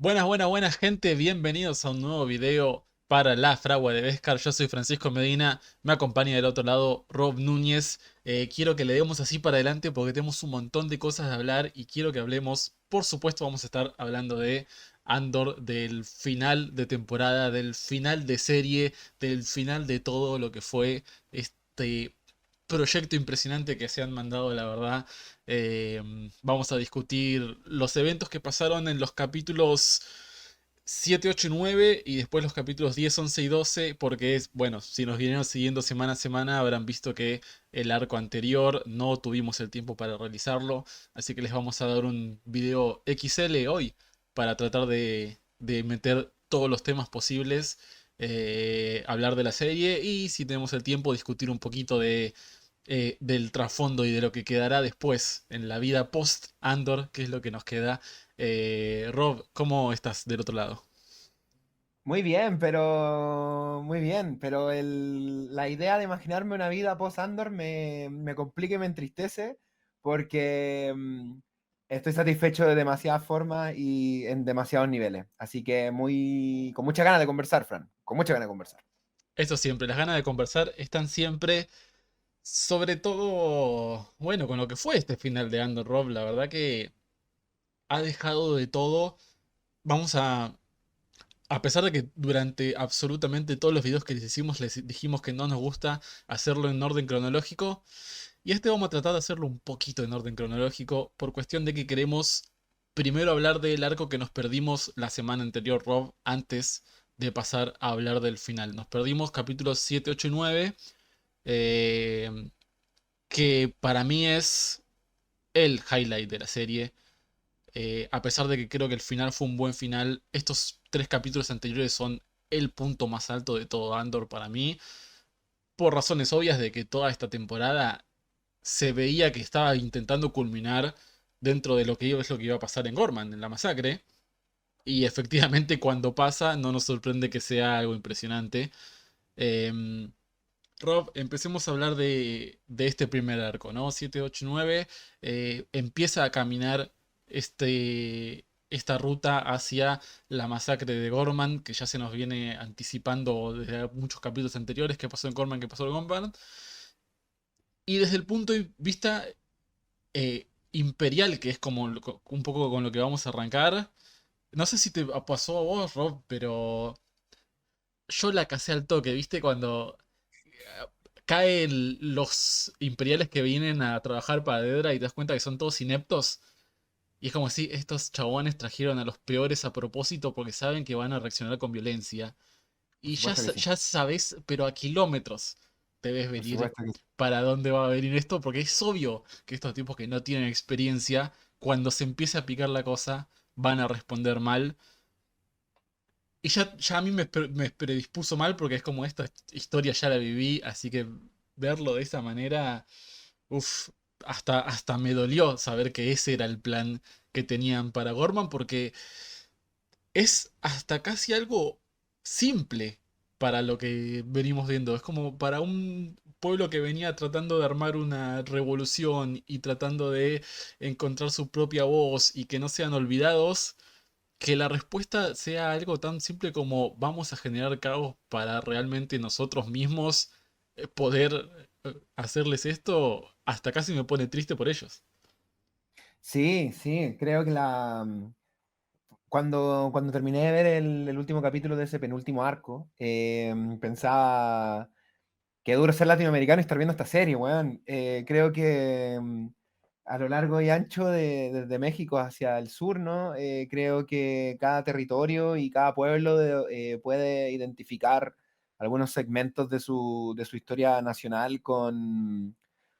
Buenas, buenas, buenas gente, bienvenidos a un nuevo video para la Fragua de Beskar. Yo soy Francisco Medina, me acompaña del otro lado Rob Núñez. Quiero que le demos así para adelante porque tenemos un montón de cosas de hablar y quiero que hablemos, por supuesto vamos a estar hablando de Andor, del final de temporada, del final de serie, del final de todo lo que fue este proyecto impresionante que se han mandado, la verdad. Vamos a discutir los eventos que pasaron en los capítulos 7, 8 y 9 y después los capítulos 10, 11 y 12 porque es, bueno, si nos vinieron siguiendo semana a semana habrán visto que el arco anterior no tuvimos el tiempo para realizarlo, así que les vamos a dar un video XL hoy para tratar de meter todos los temas posibles, hablar de la serie y si tenemos el tiempo discutir un poquito del trasfondo y de lo que quedará después en la vida post Andor, que es lo que nos queda. Rob, ¿cómo estás del otro lado? Muy bien, pero la idea de imaginarme una vida post-Andor me complica y me entristece porque estoy satisfecho de demasiadas formas y en demasiados niveles. Así que con mucha ganas de conversar, Fran, con mucha ganas de conversar. Eso siempre, las ganas de conversar están siempre, sobre todo, bueno, con lo que fue este final de Andor, Rob, la verdad que ha dejado de todo. Vamos a pesar de que durante absolutamente todos los videos que les hicimos les dijimos que no nos gusta hacerlo en orden cronológico, y este vamos a tratar de hacerlo un poquito en orden cronológico por cuestión de que queremos primero hablar del arco que nos perdimos la semana anterior, Rob, antes de pasar a hablar del final. Nos perdimos capítulos 7, 8 y 9, eh, que para mí es el highlight de la serie. A pesar de que creo que el final fue un buen final, estos tres capítulos anteriores son el punto más alto de todo Andor para mí, por razones obvias de que toda esta temporada se veía que estaba intentando culminar dentro de lo que es lo que iba a pasar en Gorman, en la masacre. Y efectivamente cuando pasa no nos sorprende que sea algo impresionante. Eh, Rob, empecemos a hablar de este primer arco, ¿no? 7, 8, 9. Empieza a caminar esta ruta hacia la masacre de Gorman, que ya se nos viene anticipando desde muchos capítulos anteriores, qué pasó en Gorman, qué pasó en Gorman. Y desde el punto de vista imperial, que es como un poco con lo que vamos a arrancar. No sé si te pasó a vos, Rob, pero yo la casé al toque, ¿viste? Cuando caen los imperiales que vienen a trabajar para Dedra y te das cuenta que son todos ineptos. Y es como si estos chabones trajeron a los peores a propósito porque saben que van a reaccionar con violencia. Por Y ya, supuesto que sí, ya sabes, pero a kilómetros te ves por venir supuesto que sí. para dónde va a venir esto, porque es obvio que estos tipos que no tienen experiencia, cuando se empiece a picar la cosa, van a responder mal. Y ya a mí me predispuso mal porque es como esta historia ya la viví, así que verlo de esa manera, uff, hasta me dolió saber que ese era el plan que tenían para Gorman, porque es hasta casi algo simple para lo que venimos viendo. Es como para un pueblo que venía tratando de armar una revolución y tratando de encontrar su propia voz y que no sean olvidados, que la respuesta sea algo tan simple como vamos a generar caos para realmente nosotros mismos poder hacerles esto, hasta casi me pone triste por ellos. Sí, sí, creo que cuando terminé de ver el último capítulo de ese penúltimo arco, pensaba qué duro ser latinoamericano y estar viendo esta serie, weón. Creo que a lo largo y ancho desde México hacia el sur, ¿no? Creo que cada territorio y cada pueblo puede identificar algunos segmentos de su historia nacional con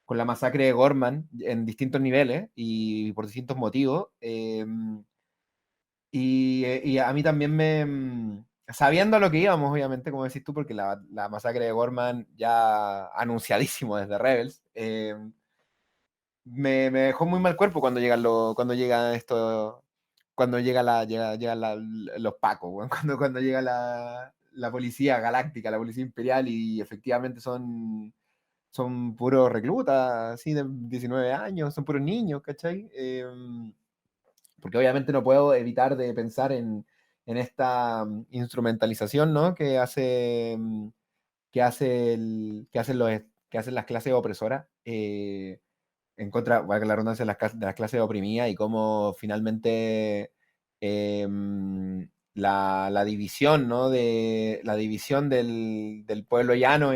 la masacre de Gorman en distintos niveles y por distintos motivos. Y a mí también sabiendo a lo que íbamos, obviamente, como decís tú, porque la masacre de Gorman ya anunciadísimo desde Rebels, me dejó muy mal cuerpo cuando llega esto, cuando los pacos, weón, cuando llega la policía galáctica, la policía imperial, y efectivamente son puros reclutas, así de 19 años, son puros niños, ¿cachai? porque obviamente no puedo evitar de pensar en esta instrumentalización, ¿no? Que hacen que hacen las clases opresoras, en contra, valga la redundancia, de las clases oprimidas, y cómo finalmente la división, ¿no? La división del pueblo llano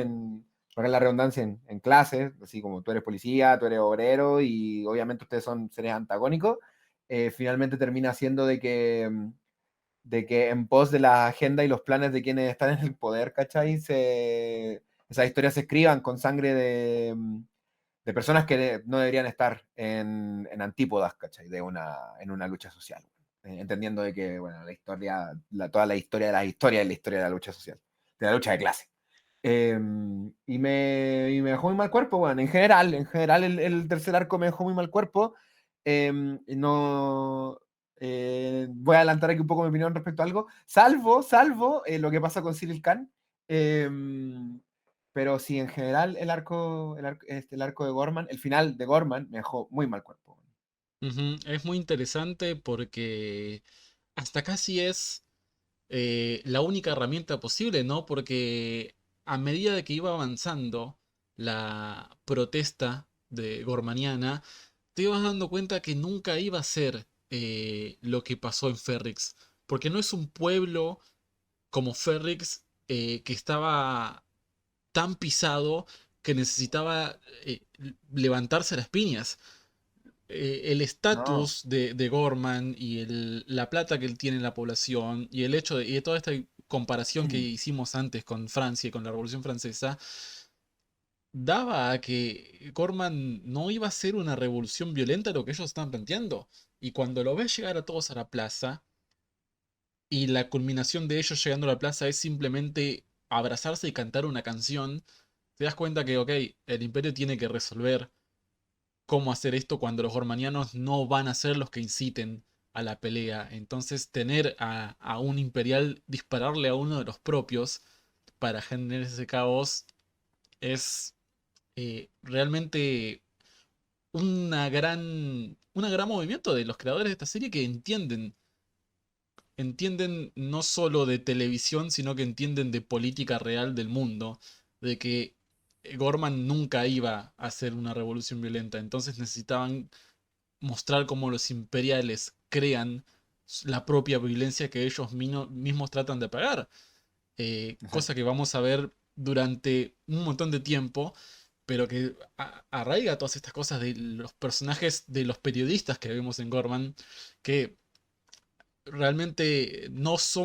valga la redundancia, en clases, así como tú eres policía, tú eres obrero, y obviamente ustedes son seres antagónicos, finalmente termina siendo de que en pos de la agenda y los planes de quienes están en el poder, ¿cachai? Esas historias se escriban con sangre de personas que no deberían estar en antípodas, ¿cachai? En una lucha social. Entendiendo de que, bueno, toda la historia de las historias es la historia de la lucha social, de la lucha de clase. Y me dejó muy mal cuerpo, bueno, en general el tercer arco me dejó muy mal cuerpo. No, voy a adelantar aquí un poco mi opinión respecto a algo, salvo lo que pasa con Cyril Khan. Pero sí, en general el arco de Gorman, el final de Gorman me dejó muy mal cuerpo. Ujú. Es muy interesante porque hasta casi es la única herramienta posible, ¿no? Porque a medida de que iba avanzando la protesta de Gormaniana, te ibas dando cuenta que nunca iba a ser lo que pasó en Ferrix. Porque no es un pueblo como Ferrix que estaba tan pisado que necesitaba levantarse las piñas. El No. estatus de Gorman y la plata que él tiene en la población y el hecho y de toda esta comparación que hicimos antes con Francia y con la Revolución Francesa, daba a que Gorman no iba a ser una revolución violenta lo que ellos estaban planteando. Y cuando lo ves llegar a todos a la plaza, y la culminación de ellos llegando a la plaza es simplemente abrazarse y cantar una canción, te das cuenta que, ok, el imperio tiene que resolver cómo hacer esto cuando los gormanianos no van a ser los que inciten a la pelea. Entonces, tener a un imperial dispararle a uno de los propios para generar ese caos es realmente una gran movimiento de los creadores de esta serie que entienden no solo de televisión, sino que entienden de política real del mundo, de que Gorman nunca iba a hacer una revolución violenta, entonces necesitaban mostrar cómo los imperiales crean la propia violencia que ellos mismos tratan de apagar, cosa Exacto. que vamos a ver durante un montón de tiempo, pero que arraiga todas estas cosas de los personajes, de los periodistas que vemos en Gorman, que realmente no es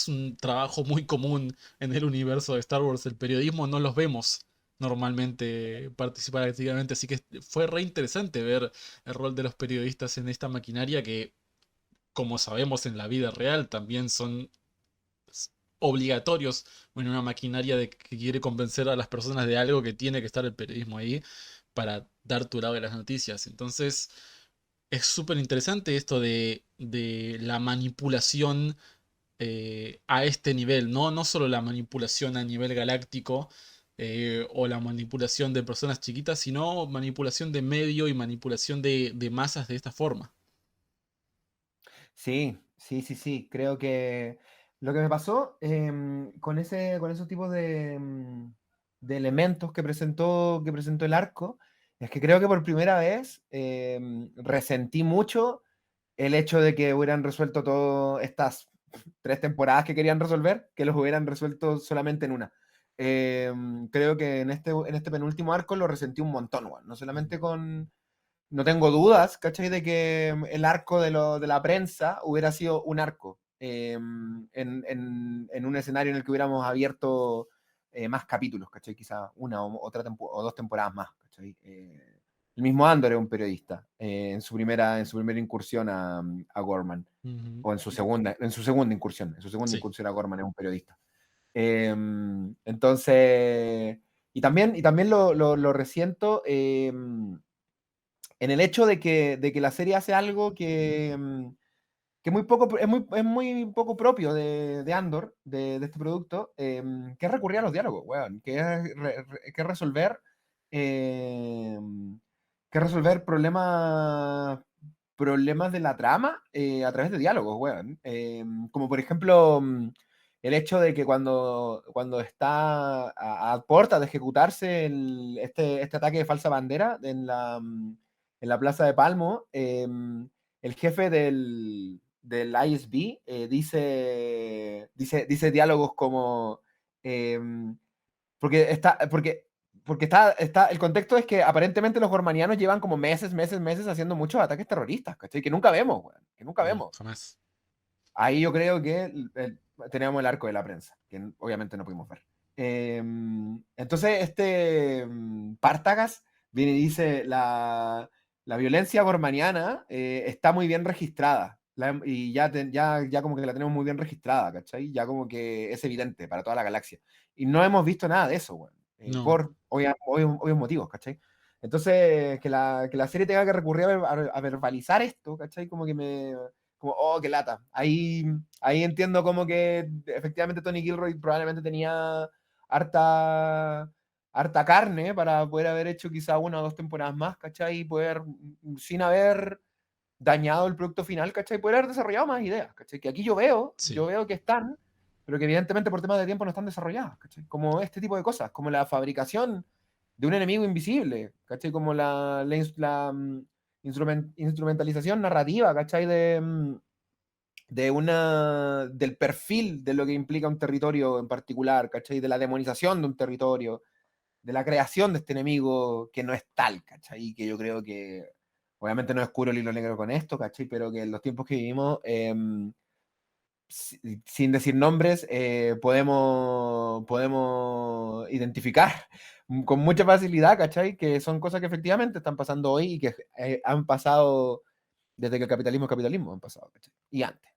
un trabajo muy común en el universo de Star Wars. El periodismo no los vemos normalmente participar activamente, así que fue re interesante ver el rol de los periodistas en esta maquinaria que, como sabemos en la vida real, también son obligatorios en una maquinaria que quiere convencer a las personas de algo que tiene que estar el periodismo ahí para dar tu lado de las noticias. Entonces, es súper interesante esto de la manipulación a este nivel, ¿no? No solo la manipulación a nivel galáctico o la manipulación de personas chiquitas, sino manipulación de medio y manipulación de masas de esta forma. Sí, sí, sí, sí. Creo que lo que me pasó con esos tipos de elementos que presentó el arco es que creo que por primera vez resentí mucho el hecho de que hubieran resuelto todas estas 3 temporadas que querían resolver, que los hubieran resuelto solamente en una. Creo que en este penúltimo arco lo resentí un montón, weón. No solamente con, no tengo dudas, ¿cachai? De que el arco de la prensa hubiera sido un arco en un escenario en el que hubiéramos abierto más capítulos, ¿cachai? Quizá una o otra o 2 temporadas más, ¿cachai? El mismo Andor es un periodista en su primera incursión a Gorman, Ujú. o en su segunda Sí. incursión a Gorman es un periodista. Entonces, y también lo resiento. En el hecho de que la serie hace algo que es muy poco propio de Andor, de este producto, que es recurrir a los diálogos, weón, que es resolver, eh, que resolver problemas problemas de la trama a través de diálogos, weón. Como por ejemplo, el hecho de que cuando está a puerta de ejecutarse este ataque de falsa bandera en la plaza de Palmo, el jefe del ISB dice diálogos como... em, porque el contexto es que aparentemente los gormanianos llevan como meses haciendo muchos ataques terroristas, ¿cachai? Que nunca vemos, weón, que nunca No, vemos. jamás. Ahí yo creo que teníamos el arco de la prensa, que obviamente no pudimos ver. Entonces, Pártagas viene y dice, la violencia gormaniana está muy bien registrada. Y ya como que la tenemos muy bien registrada, ¿cachai? Ya como que es evidente para toda la galaxia. Y no hemos visto nada de eso, weón. No. Por obvios motivos, ¿cachai? Entonces, que la serie tenga que recurrir a verbalizar esto, ¿cachai? Como, oh, qué lata. Ahí entiendo como que efectivamente Tony Gilroy probablemente tenía harta, harta carne para poder haber hecho quizá una o dos temporadas más, ¿cachai? Y poder, sin haber dañado el producto final, ¿cachai? Poder haber desarrollado más ideas, ¿cachai? Que aquí yo Sí. veo que están, pero que evidentemente por temas de tiempo no están desarrolladas, ¿cachai? Como este tipo de cosas, como la fabricación de un enemigo invisible, ¿cachai? Como instrumentalización narrativa, ¿cachai? Del perfil de lo que implica un territorio en particular, ¿cachai? De la demonización de un territorio, de la creación de este enemigo que no es tal, ¿cachai? Y que yo creo que, obviamente no descubro el hilo negro con esto, ¿cachai? Pero que en los tiempos que vivimos, sin decir nombres, podemos identificar con mucha facilidad, ¿cachai? Que son cosas que efectivamente están pasando hoy y que han pasado desde que el capitalismo es capitalismo, han pasado, ¿cachai? Y antes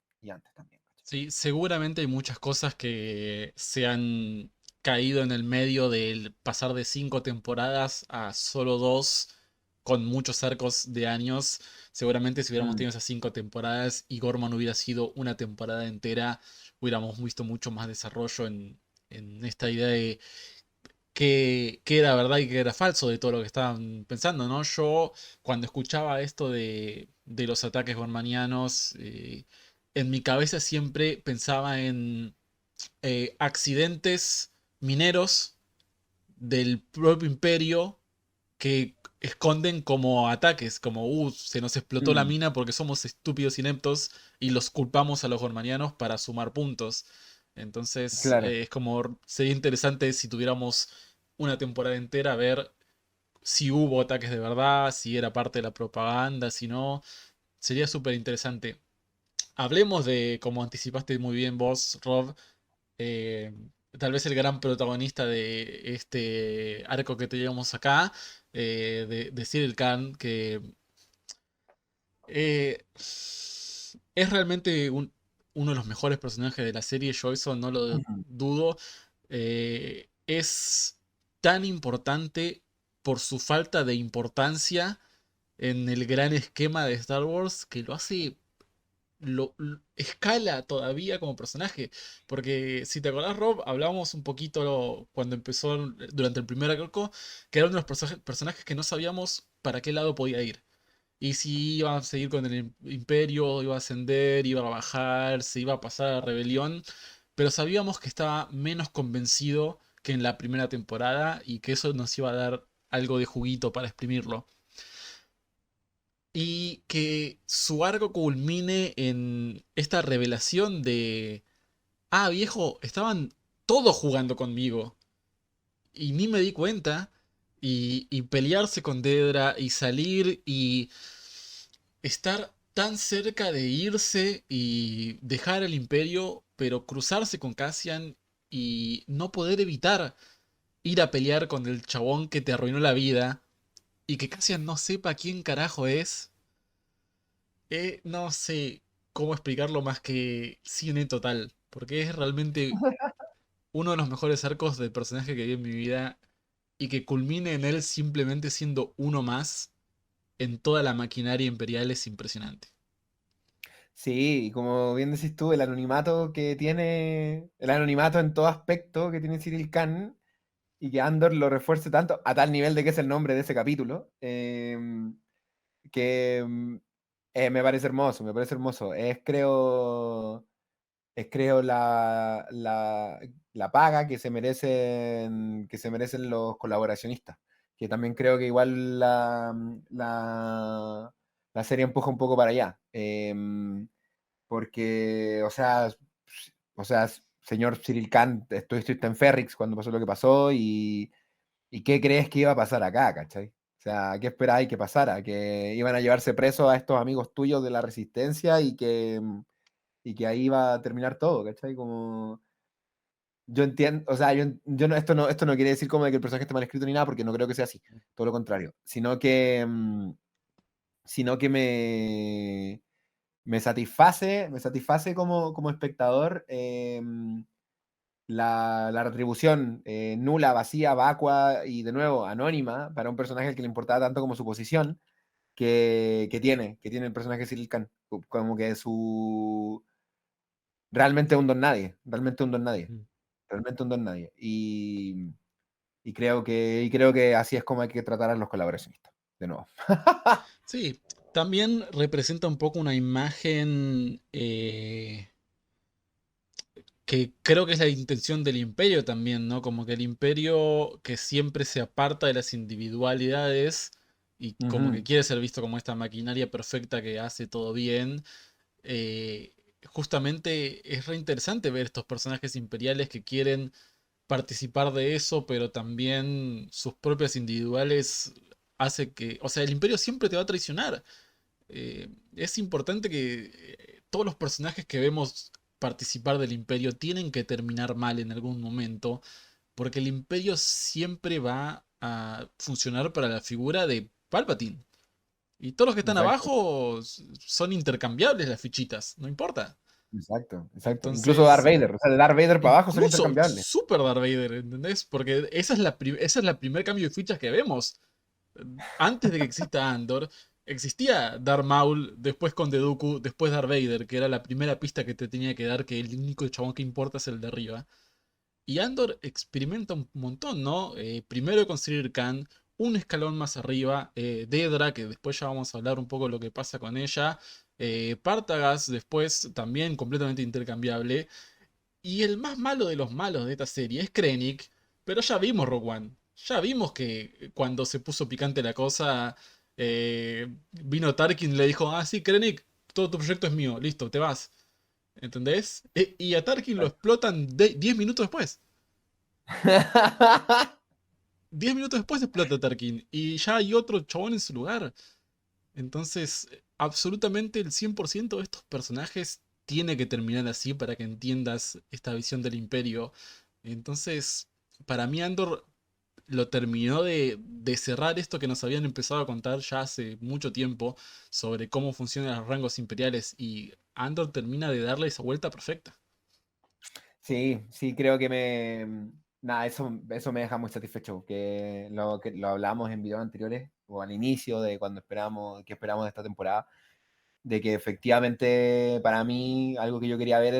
también, ¿cachai? Sí, seguramente hay muchas cosas que se han caído en el medio del pasar de 5 temporadas a solo dos, con muchos arcos de años. Seguramente si hubiéramos Mm, tenido esas 5 temporadas y Gorman hubiera sido una temporada entera, hubiéramos visto mucho más desarrollo en esta idea de qué era verdad y qué era falso de todo lo que estaban pensando, ¿no? Yo, cuando escuchaba esto de los ataques gormanianos, en mi cabeza siempre pensaba en accidentes mineros del propio imperio que esconden como ataques, como, se nos explotó la mm, mina porque somos estúpidos ineptos y los culpamos a los gormanianos para sumar puntos. Entonces, claro. es como, sería interesante si tuviéramos una temporada entera ver si hubo ataques de verdad, si era parte de la propaganda, si no. Sería súper interesante. Hablemos de, como anticipaste muy bien vos, Rob, eh, tal vez el gran protagonista de este arco que teníamos acá, de Cyril Khan, que eh, es realmente uno de los mejores personajes de la serie, yo eso no lo Ujú. dudo. Es tan importante por su falta de importancia en el gran esquema de Star Wars que lo hace escala todavía como personaje. Porque si te acordás, Rob, hablábamos un poquito cuando empezó durante el primer arco, que era uno de los personajes que no sabíamos para qué lado podía ir. Y si iba a seguir con el imperio, iba a ascender, iba a bajar, se iba a pasar a la rebelión. Pero sabíamos que estaba menos convencido que en la primera temporada y que eso nos iba a dar algo de juguito para exprimirlo. Y que su arco culmine en esta revelación de, viejo, estaban todos jugando conmigo y ni me di cuenta. Y pelearse con Dedra y salir y estar tan cerca de irse y dejar el imperio, pero cruzarse con Cassian y no poder evitar ir a pelear con el chabón que te arruinó la vida y que Cassian no sepa quién carajo es. No sé cómo explicarlo más que cine total, porque es realmente uno de los mejores arcos de personaje que vi en mi vida y que culmine en él simplemente siendo uno más en toda la maquinaria imperial es impresionante. Sí, y como bien decís tú, el anonimato en todo aspecto que tiene Cyril Khan, y que Andor lo refuerce tanto, a tal nivel de que es el nombre de ese capítulo, que Me parece hermoso, me parece hermoso. Es creo la paga que se merecen los colaboracionistas. Que también creo que igual la serie empuja un poco para allá. Porque, o sea, señor Cyril Khan, estuviste en Ferrix cuando pasó lo que pasó y ¿qué crees que iba a pasar acá, cachai? O sea, ¿qué esperáis que pasara? Que iban a llevarse presos a estos amigos tuyos de la Resistencia y que ahí iba a terminar todo, ¿cachai? Como... Yo entiendo, o sea, yo no, esto no quiere decir como de que el personaje esté mal escrito ni nada, porque no creo que sea así, todo lo contrario, sino que me satisface como espectador la retribución nula, vacía, vacua y de nuevo anónima para un personaje al que le importaba tanto como su posición que tiene el personaje de Cyril Khan. Como que realmente un don nadie, realmente un don nadie, Mm. realmente un don nadie. Y creo que así es como hay que tratar a los colaboracionistas, de nuevo. Sí, también representa un poco una imagen que creo que es la intención del imperio también, ¿no? Como que el imperio que siempre se aparta de las individualidades y como que Ujú. quiere ser visto como esta maquinaria perfecta que hace todo bien. eh, Justamente es re interesante ver estos personajes imperiales que quieren participar de eso, pero también sus propias individuales hace que, o sea, el imperio siempre te va a traicionar. Es importante que todos los personajes que vemos participar del imperio tienen que terminar mal en algún momento, porque el imperio siempre va a funcionar para la figura de Palpatine. Y todos los que están Exacto, abajo son intercambiables las fichitas, no importa. exacto, exacto. Incluso Darth Entonces, Vader, o sea, de Darth Vader para abajo son incluso intercambiables. Super Darth Vader, ¿entendés? Porque esa es la primer cambio de fichas que vemos. Antes de que exista Andor, existía Darth Maul, después Conde Dooku, después Darth Vader, que era la primera pista que te tenía que dar que el único chabón que importa es el de arriba. Y Andor experimenta un montón, ¿no? Primero construir Khan, un escalón más arriba, Dedra, que después ya vamos a hablar un poco de lo que pasa con ella, Partagaz, después también completamente intercambiable. Y el más malo de los malos de esta serie es Krennic, pero ya vimos Rogue One. Ya vimos que cuando se puso picante la cosa, vino Tarkin y le dijo, ah, sí, Krennic, todo tu proyecto es mío, listo, te vas. ¿Entendés? Y a Tarkin lo explotan 10 minutos después. 10 minutos después explota Tarkin y ya hay otro chabón en su lugar. Entonces, absolutamente el 100% de estos personajes tiene que terminar así para que entiendas esta visión del imperio. Entonces, para mí Andor lo terminó de cerrar esto que nos habían empezado a contar ya hace mucho tiempo sobre cómo funcionan los rangos imperiales y Andor termina de darle esa vuelta perfecta. Sí, sí, creo nada, eso me deja muy satisfecho, que lo hablamos en videos anteriores o al inicio de cuando que esperamos de esta temporada, de que efectivamente para mí algo que yo quería ver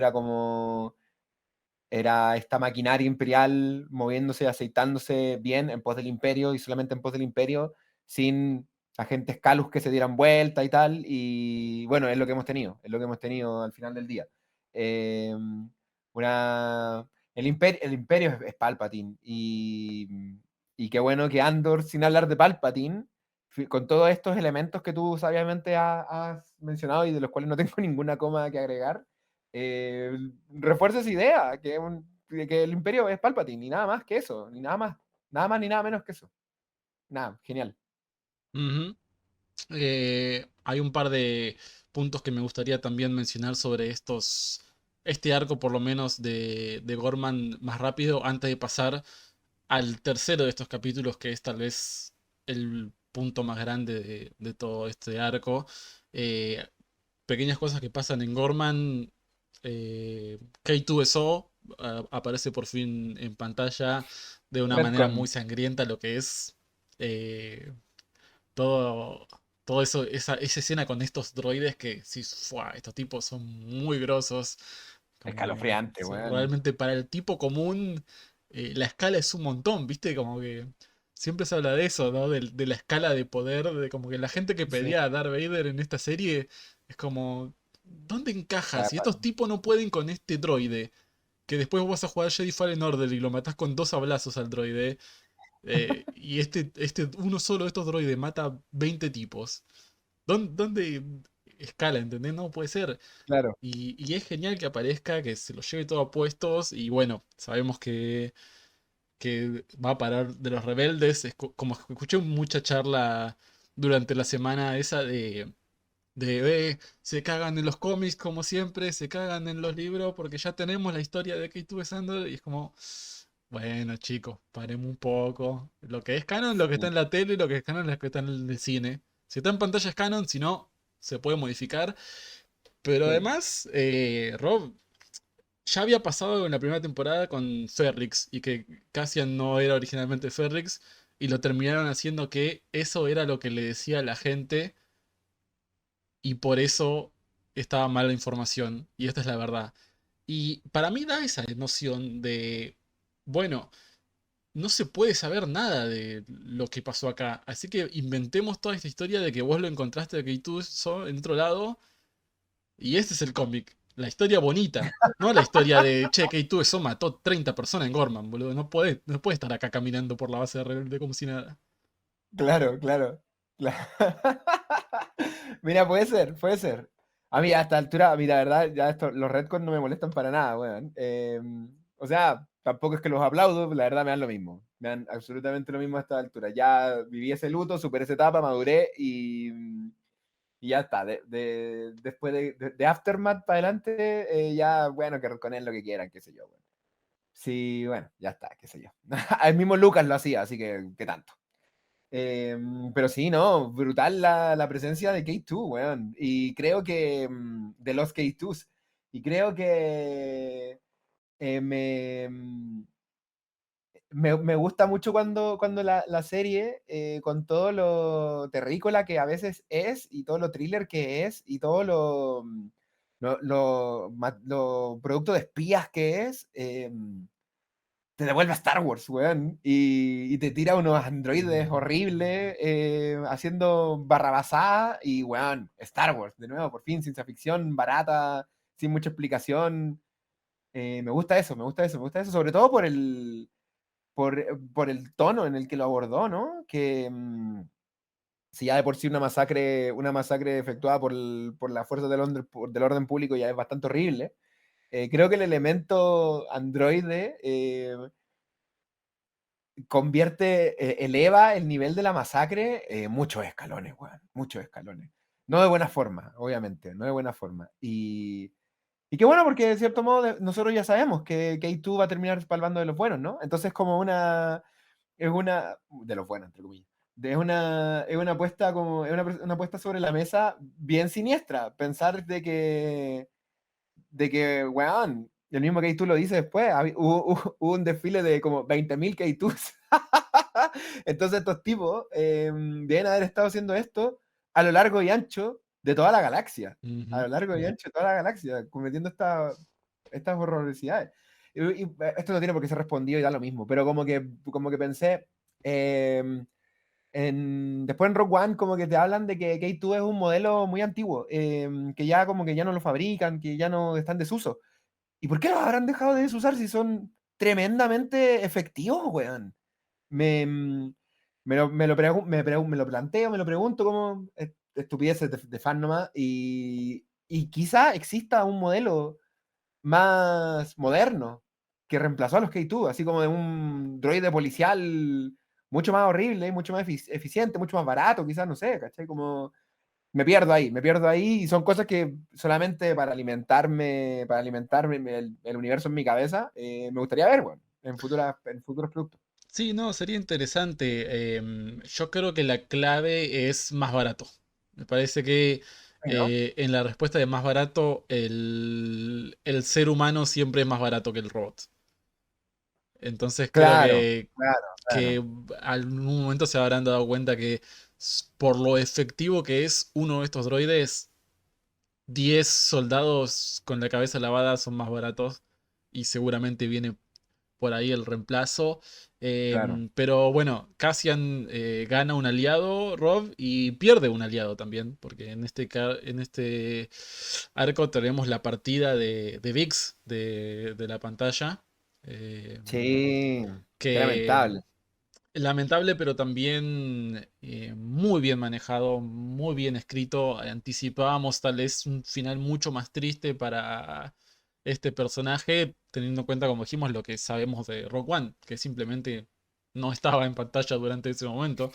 era esta maquinaria imperial moviéndose, aceitándose bien en pos del imperio y solamente en pos del imperio, sin agentes Calus que se dieran vuelta y tal. Y bueno, es lo que hemos tenido al final del día. Eh, el imperio es Palpatine y qué bueno que Andor, sin hablar de Palpatine, con todos estos elementos que tú sabiamente has mencionado y de los cuales no tengo ninguna coma que agregar, eh, refuerza esa idea, de que el imperio es Palpatine, ni nada más que eso, ni nada más ni nada menos que eso. Nada, genial. Ujú. Hay un par de puntos que me gustaría también mencionar sobre este arco por lo menos de Gorman más rápido antes de pasar al tercero de estos capítulos que es tal vez el punto más grande de todo este arco. Eh, Pequeñas cosas que pasan en Gorman. K2SO aparece por fin en pantalla de una manera muy Retcon. sangrienta, lo que es eh, todo, todo eso, esa escena con estos droides que sí, ¡fua! Estos tipos son muy grosos. Como Escalofriante, weón. realmente para el tipo común, la escala es un montón, ¿viste? Como que siempre se habla de eso, ¿no? De la escala de poder, de como que la gente que Sí, pedía a Darth Vader en esta serie es como, ¿dónde encaja? la Si estos verdad. tipos no pueden con este droide, que después vos vas a jugar Jedi Fallen Order y lo matás con dos sablazos al droide, y uno solo de estos droides mata 20 tipos. ¿Dónde escala, entendés? No puede ser. Claro. Y es genial que aparezca, que se lo lleve todo a puestos. Y bueno, sabemos que va a parar de los rebeldes. Como escuché mucha charla durante la semana esa se cagan en los cómics como siempre, se cagan en los libros porque ya tenemos la historia de K2 Sander. Y es como, bueno, chicos, paremos un poco. Lo que es canon, lo que está Sí, en la tele, lo que es canon, lo que está en el cine. Si está en pantalla es canon, si no, se puede modificar. Pero sí. además, Rob, ya había pasado en la primera temporada con Ferrix y que Cassian no era originalmente Ferrix y lo terminaron haciendo que eso era lo que le decía a la gente y por eso estaba mal la información y esta es la verdad. Y para mí da esa noción de, bueno, no se puede saber nada de lo que pasó acá, así que inventemos toda esta historia de que vos lo encontraste de que tú en otro lado. Y este es el cómic. La historia bonita. No la historia de, che, K2 eso mató 30 personas en Gorman, boludo. No puede estar acá caminando por la base de rebelde como si nada. Claro, claro. Mira, puede ser, puede ser. A mí, a esta altura, a mí, la verdad, ya esto, los retcons no me molestan para nada, weón. O sea, tampoco es que los aplaudo, la verdad me dan lo mismo. Me dan absolutamente lo mismo a esta altura. Ya viví ese luto, superé esa etapa, maduré y ya está. Después de Aftermath para adelante, ya, bueno, que con él lo que quieran, qué sé yo, weón. Sí, bueno, ya está, qué sé yo. El mismo Lucas lo hacía, así que, ¿qué tanto? Pero sí, no, brutal la presencia de K2, weón. Y creo que de los K2s. Y creo que me gusta mucho cuando la serie, con todo lo terrícola que a veces es, y todo lo thriller que es, y todo lo producto de espías que es, te devuelve a Star Wars, weón. Y te tira unos androides horribles, haciendo barrabasada. Y, weón, Star Wars, de nuevo, por fin, ciencia ficción, barata, sin mucha explicación. Me gusta eso, me gusta eso, me gusta eso, sobre todo por el tono en el que lo abordó, ¿no? Que si ya de por sí una masacre efectuada por las fuerzas del orden público ya es bastante horrible. Creo que el elemento androide eleva el nivel de la masacre, muchos escalones, weón, muchos escalones. No de buena forma, obviamente, no de buena forma. Y qué bueno, porque de cierto modo nosotros ya sabemos que K2 va a terminar salvando de los buenos, ¿no? Entonces como es una, de los buenos, entre comillas. Es una apuesta una apuesta sobre la mesa bien siniestra. Pensar weón, el mismo K2 lo dice después, hubo un desfile de como 20.000 K2s. Entonces estos tipos deben haber estado haciendo esto a lo largo y ancho de toda la galaxia. A Ujú. lo largo y ancho de toda la galaxia, cometiendo estas horrorosidades. Esto no tiene por qué ser respondido y da lo mismo, pero como que pensé, eh, después en Rogue One como que te hablan de que K2 es un modelo muy antiguo, que ya como que ya no lo fabrican, que ya no están en desuso. ¿Y por qué los habrán dejado de desusar si son tremendamente efectivos, weón? Me, mm, me lo planteo, me lo pregunto como estupideces de fan nomás, y quizá exista un modelo más moderno que reemplazó a los K2, así como de un droide policial mucho más horrible, mucho más eficiente, mucho más barato, quizás, no sé, ¿cachai? Como me pierdo ahí, y son cosas que solamente para alimentarme el universo en mi cabeza, me gustaría ver, bueno, en futuros productos. Sí, no, sería interesante. Yo creo que la clave es más barato. Me parece que Sí, ¿no? en la respuesta de más barato, el ser humano siempre es más barato que el robot. Entonces creo Claro, claro, que claro. algún momento se habrán dado cuenta que por lo efectivo que es uno de estos droides, 10 soldados con la cabeza lavada son más baratos y seguramente viene por ahí el reemplazo. Claro. Pero bueno, Cassian gana un aliado, Rob, y pierde un aliado también, porque en este arco tenemos la partida de Vix de la pantalla. eh, Sí, qué que lamentable. lamentable, pero también muy bien manejado, muy bien escrito. Anticipábamos tal vez un final mucho más triste para este personaje, teniendo en cuenta, como dijimos, lo que sabemos de Rock One, que simplemente no estaba en pantalla durante ese momento.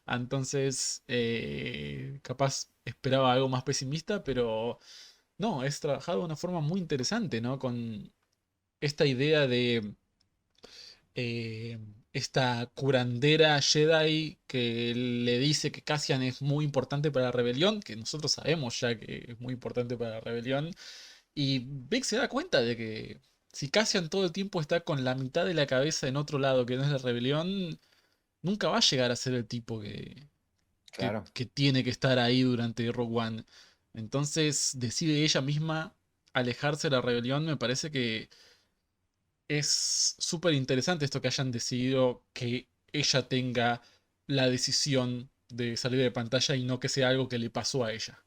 Entonces, capaz esperaba algo más pesimista, pero no, es trabajado de una forma muy interesante, ¿no? Con esta idea de eh, esta curandera Jedi que le dice que Cassian es muy importante para la rebelión, que nosotros sabemos ya que es muy importante para la rebelión, y Vic se da cuenta de que si Cassian todo el tiempo está con la mitad de la cabeza en otro lado que no es la rebelión, nunca va a llegar a ser el tipo Claro. que tiene que estar ahí durante Rogue One. Entonces decide ella misma alejarse de la rebelión, me parece que es súper interesante esto que hayan decidido que ella tenga la decisión de salir de pantalla y no que sea algo que le pasó a ella.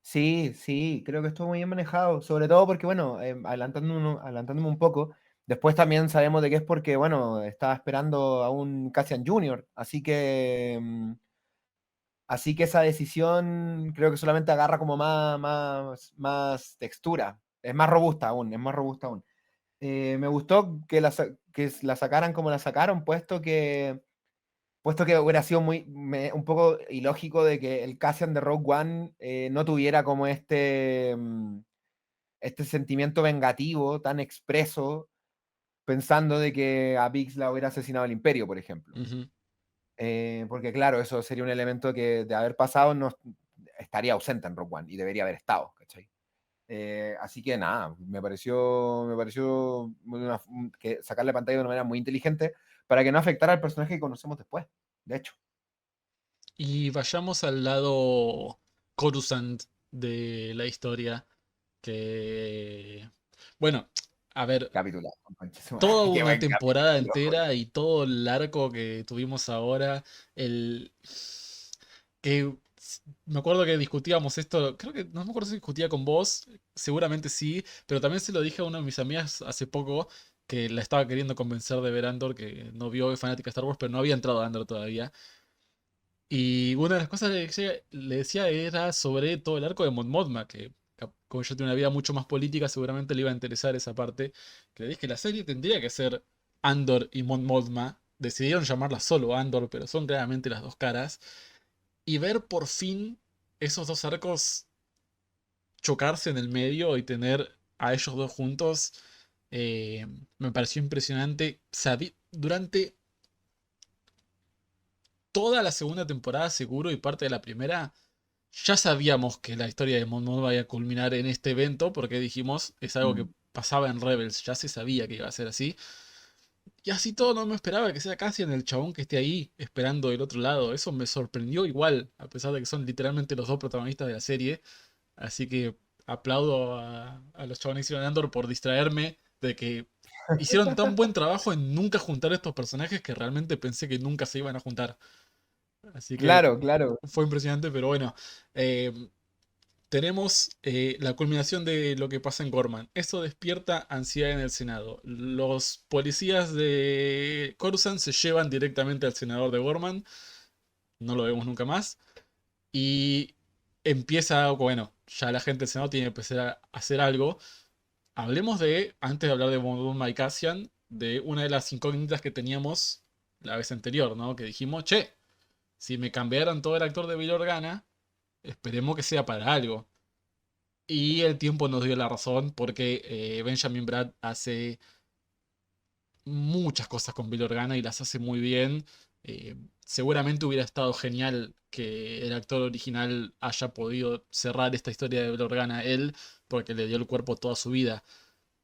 Sí, sí, creo que estuvo muy bien manejado, sobre todo porque, bueno, adelantándome un poco, después también sabemos de que es porque, bueno, estaba esperando a un Cassian Junior, así que esa decisión creo que solamente agarra como más textura, es más robusta aún, es más robusta aún. Me gustó que que la sacaran como la sacaron, puesto que hubiera sido un poco ilógico de que el Cassian de Rogue One no tuviera como este sentimiento vengativo tan expreso, pensando de que a Biggs la hubiera asesinado el Imperio, por ejemplo. Ujú. Porque claro, eso sería un elemento que de haber pasado no estaría ausente en Rogue One y debería haber estado, ¿cachai? Así que nada, me pareció que sacarle pantalla de una manera muy inteligente para que no afectara al personaje que conocemos después, de hecho. Y vayamos al lado Coruscant de la historia, que, bueno, a ver, Capítulo. Concha su madre, toda qué una buen temporada capítulo. entera y todo el arco que tuvimos ahora, el que me acuerdo que discutíamos esto, creo que no me acuerdo si discutía con vos, seguramente sí, pero también se lo dije a una de mis amigas hace poco que la estaba queriendo convencer de ver Andor, que no vio, es fanática de Star Wars, pero no había entrado a Andor todavía. Y una de las cosas que le decía era sobre todo el arco de Mon Mothma, que como yo tengo una vida mucho más política, seguramente le iba a interesar esa parte. Que le dije que la serie tendría que ser Andor y Mon Mothma. Decidieron llamarla solo Andor, pero son claramente las dos caras. Y ver por fin esos dos arcos chocarse en el medio y tener a ellos dos juntos, eh, me pareció impresionante. Durante toda la segunda temporada seguro y parte de la primera, ya sabíamos que la historia de Mon Mothma iba a culminar en este evento, porque dijimos, es algo que Mm. pasaba en Rebels, ya se sabía que iba a ser así. Y así todo no me esperaba que sea casi en el chabón que esté ahí, esperando del otro lado. Eso me sorprendió igual, a pesar de que son literalmente los dos protagonistas de la serie. Así que aplaudo a los chabones que hicieron Andor por distraerme de que hicieron tan buen trabajo en nunca juntar estos personajes que realmente pensé que nunca se iban a juntar. Así que Claro, claro. fue impresionante, pero bueno. eh, Tenemos la culminación de lo que pasa en Gorman. Esto despierta ansiedad en el Senado. Los policías de Coruscant se llevan directamente al senador de Gorman. No lo vemos nunca más. Y empieza, bueno, ya la gente del Senado tiene que empezar a hacer algo. Hablemos de, antes de hablar de Mon y Cassian, de una de las incógnitas que teníamos la vez anterior, ¿no? Que dijimos, che, si me cambiaron todo el actor de Bill Organa, esperemos que sea para algo. Y el tiempo nos dio la razón porque Benjamin Bratt hace muchas cosas con Bill Organa y las hace muy bien. Seguramente hubiera estado genial que el actor original haya podido cerrar esta historia de Bill Organa él, porque le dio el cuerpo toda su vida.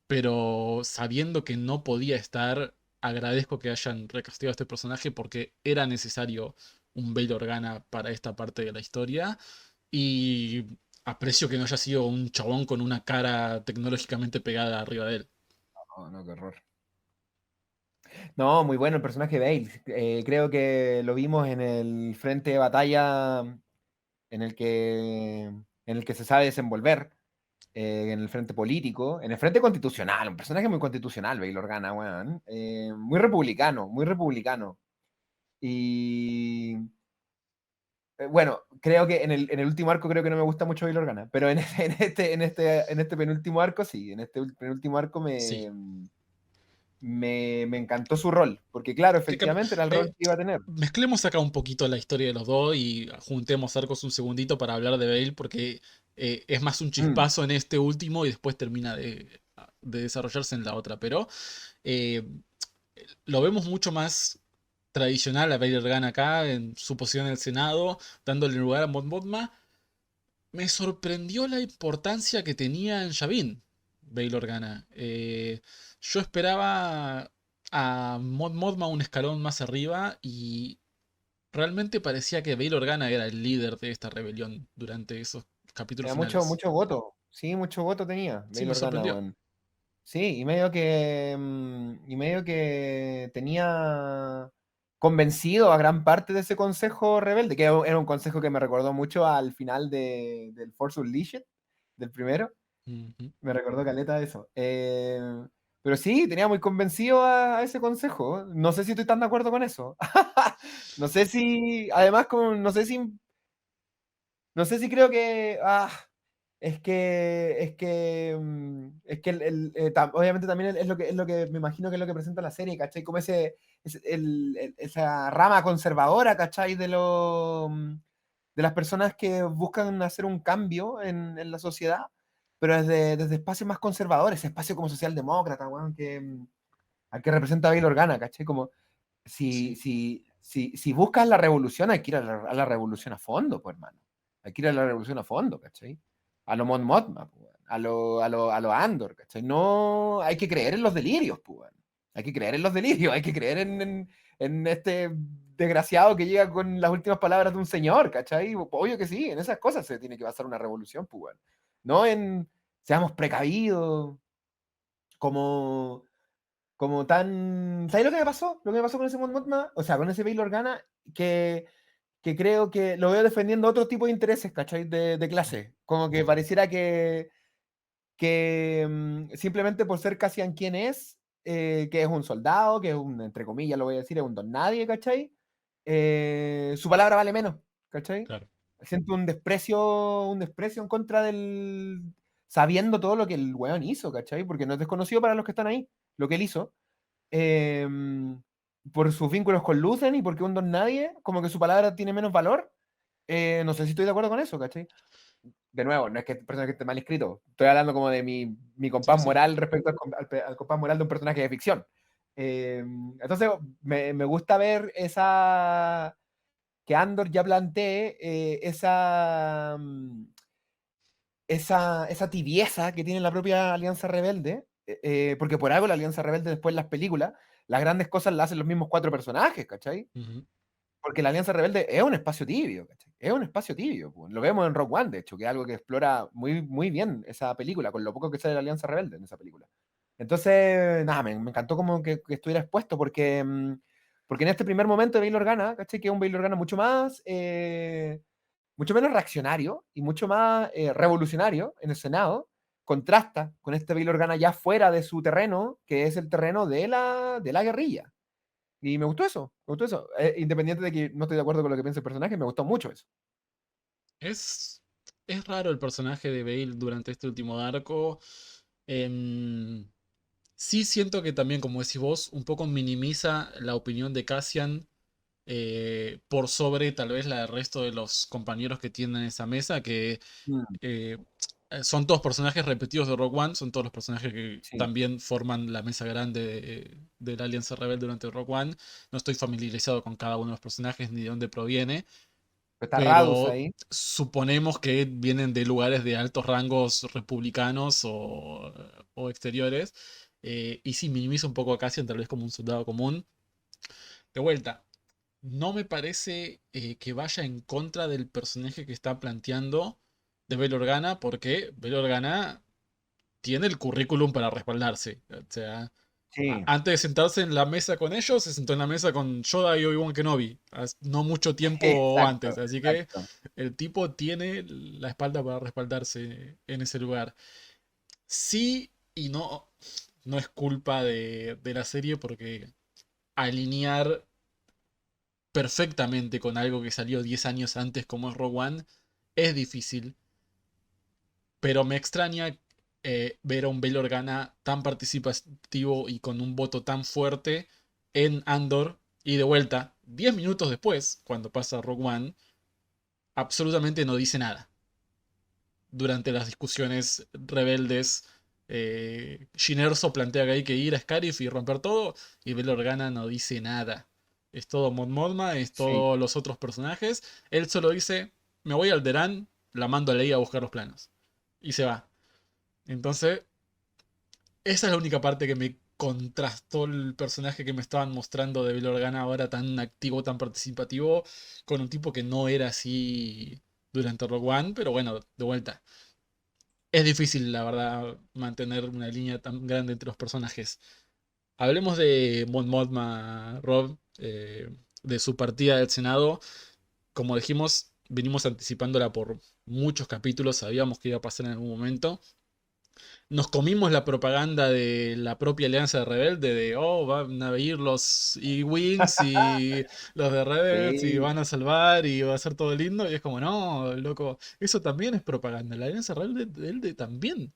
Pero sabiendo que no podía estar, agradezco que hayan recastigado a este personaje porque era necesario un Bail Organa para esta parte de la historia. Y aprecio que no haya sido un chabón con una cara tecnológicamente pegada arriba de él. Oh, no, qué horror. No, muy bueno el personaje de Bale. Creo que lo vimos en el frente de batalla en el que, en el que se sabe desenvolver, en el frente político, en el frente constitucional, un personaje muy constitucional, Bale Organa, weón. Muy republicano, muy republicano. Y bueno, creo que en el último arco creo que no me gusta mucho Bail Organa, pero en este penúltimo arco sí, en este penúltimo arco Sí. me encantó su rol, porque claro, Sí, efectivamente era el rol que iba a tener. mezclemos acá un poquito la historia de los dos y juntemos arcos un segundito para hablar de Bale, porque es más un Mm, chispazo en este último y después termina de desarrollarse en la otra. Pero eh, lo vemos mucho más tradicional a Bale Organa acá, en su posición en el Senado, dándole lugar a Mon Mothma. Me sorprendió la importancia que tenía en Yavin, Bail Organa. Yo esperaba a Mon Mothma un escalón más arriba y realmente parecía que Bail Organa era el líder de esta rebelión durante esos capítulos Era mucho, finales. mucho voto, sí, mucho voto tenía Sí, Bail me Organa, sorprendió. weón. Sí, y medio que tenía convencido a gran parte de ese consejo rebelde, que era un consejo que me recordó mucho al final del Force Unleashed, del primero. Ujú. Me recordó caleta de eso. Pero sí, tenía muy convencido a ese consejo. No sé si estoy tan de acuerdo con eso. No sé si, además, no sé si creo que, es que obviamente también es lo que me imagino que es lo que presenta la serie, ¿cachai? Como esa rama conservadora, ¿cachai? De las personas que buscan hacer un cambio en la sociedad, pero desde espacios más conservadores, ese espacio como socialdemócrata, weón, al que representa Bail Organa, ¿cachai? Como Sí, si buscas la revolución, hay que ir a la revolución a fondo, pues, hermano. Hay que ir a la revolución a fondo, ¿cachai? A lo Mon Mothma, pues, weón. A lo Andor, ¿cachai? No, hay que creer en los delirios, pues, weón. Hay que creer en los delirios, hay que creer en este desgraciado que llega con las últimas palabras de un señor, ¿cachai? Obvio que sí, en esas cosas se tiene que basar una revolución, pues, weón. No en seamos precavidos, como ¿Sabes lo que me pasó? Lo que me pasó con ese Mon Mothma, o sea, con ese Bail Organa, que, que creo que lo veo defendiendo otro tipo de intereses, ¿cachai? De clase. Como que pareciera que simplemente por ser Cassian quien es, que es un soldado, que es un, entre comillas lo voy a decir, es un don nadie, ¿cachai? Su palabra vale menos, ¿cachai? claro. Siento un desprecio en contra sabiendo todo lo que el weón hizo, ¿cachai? Porque no es desconocido para los que están ahí, lo que él hizo eh, por sus vínculos con Lucen y porque un don nadie, como que su palabra tiene menos valor. No sé si estoy de acuerdo con eso, ¿cachai? De nuevo, no es que el personaje esté mal escrito, estoy hablando como de mi Sí, compás sí. moral respecto al compás moral de un personaje de ficción. Entonces, me gusta ver que Andor ya plantee esa tibieza que tiene la propia Alianza Rebelde, porque por algo la Alianza Rebelde después en las películas, las grandes cosas las hacen los mismos cuatro personajes, ¿cachai? Ujú. Porque la Alianza Rebelde es un espacio tibio, ¿cachai? Es un espacio tibio, pues. Lo vemos en Rogue One, de hecho, que es algo que explora muy, muy bien esa película, con lo poco que sale de la Alianza Rebelde en esa película. Entonces, nada, me encantó como que estuviera expuesto, porque en este primer momento de Bail Organa, ¿cachai? Que es un Bail Organa mucho menos reaccionario y mucho más revolucionario en el Senado, contrasta con este Bail Organa ya fuera de su terreno, que es el terreno de la guerrilla. Y me gustó eso, me gustó eso. Independiente de que no estoy de acuerdo con lo que piensa el personaje, me gustó mucho eso. Es, es raro el personaje de Bale durante este último arco. Em, sí siento que también, como decís vos, un poco minimiza la opinión de Cassian por sobre tal vez la del resto de los compañeros que tienen esa mesa, que Mm, eh, son todos personajes repetidos de Rogue One, son todos los personajes que sí, también forman la mesa grande de la Alianza Rebelde durante Rogue One. No estoy familiarizado con cada uno de los personajes ni de dónde proviene, está Radus pero ahí. suponemos que vienen de lugares de altos rangos republicanos o exteriores. Y sí, minimiza un poco a Cassian, tal vez como un soldado común. De vuelta, no me parece que vaya en contra del personaje que está planteando de Bail Organa, porque Bail Organa tiene el currículum para respaldarse. O sea, Sí, Antes de sentarse en la mesa con ellos, se sentó en la mesa con Yoda y Obi-Wan Kenobi, no mucho tiempo antes, exacto, así que exacto. el tipo tiene la espalda para respaldarse en ese lugar. Sí y no, no es culpa de la serie porque alinear perfectamente con algo que salió 10 años antes como es Rogue One es difícil, pero me extraña ver a un Bail Organa tan participativo y con un voto tan fuerte en Andor y de vuelta, 10 minutos después, cuando pasa Rogue One, absolutamente no dice nada. Durante las discusiones rebeldes, Jyn Erso plantea que hay que ir a Scarif y romper todo, y Bail Organa no dice nada. Es todo Mon Mothma, es Sí, todos los otros personajes. Él solo dice, me voy al Alderaan, la mando a Leia a buscar los planos. Y se va. Entonces, esa es la única parte que me contrastó el personaje que me estaban mostrando de Bail Organa ahora tan activo, tan participativo, con un tipo que no era así durante Rogue One, pero bueno, de vuelta. Es difícil, la verdad, mantener una línea tan grande entre los personajes. Hablemos de Mon Mothma, Rob, de su partida del Senado. Como dijimos, venimos anticipándola por muchos capítulos, sabíamos que iba a pasar en algún momento. Nos comimos la propaganda de la propia Alianza de Rebelde de, oh, van a ir los E-Wings y los de Rebels y sí, van a salvar y va a ser todo lindo. Y es como, no, loco, eso también es propaganda. La Alianza Rebelde también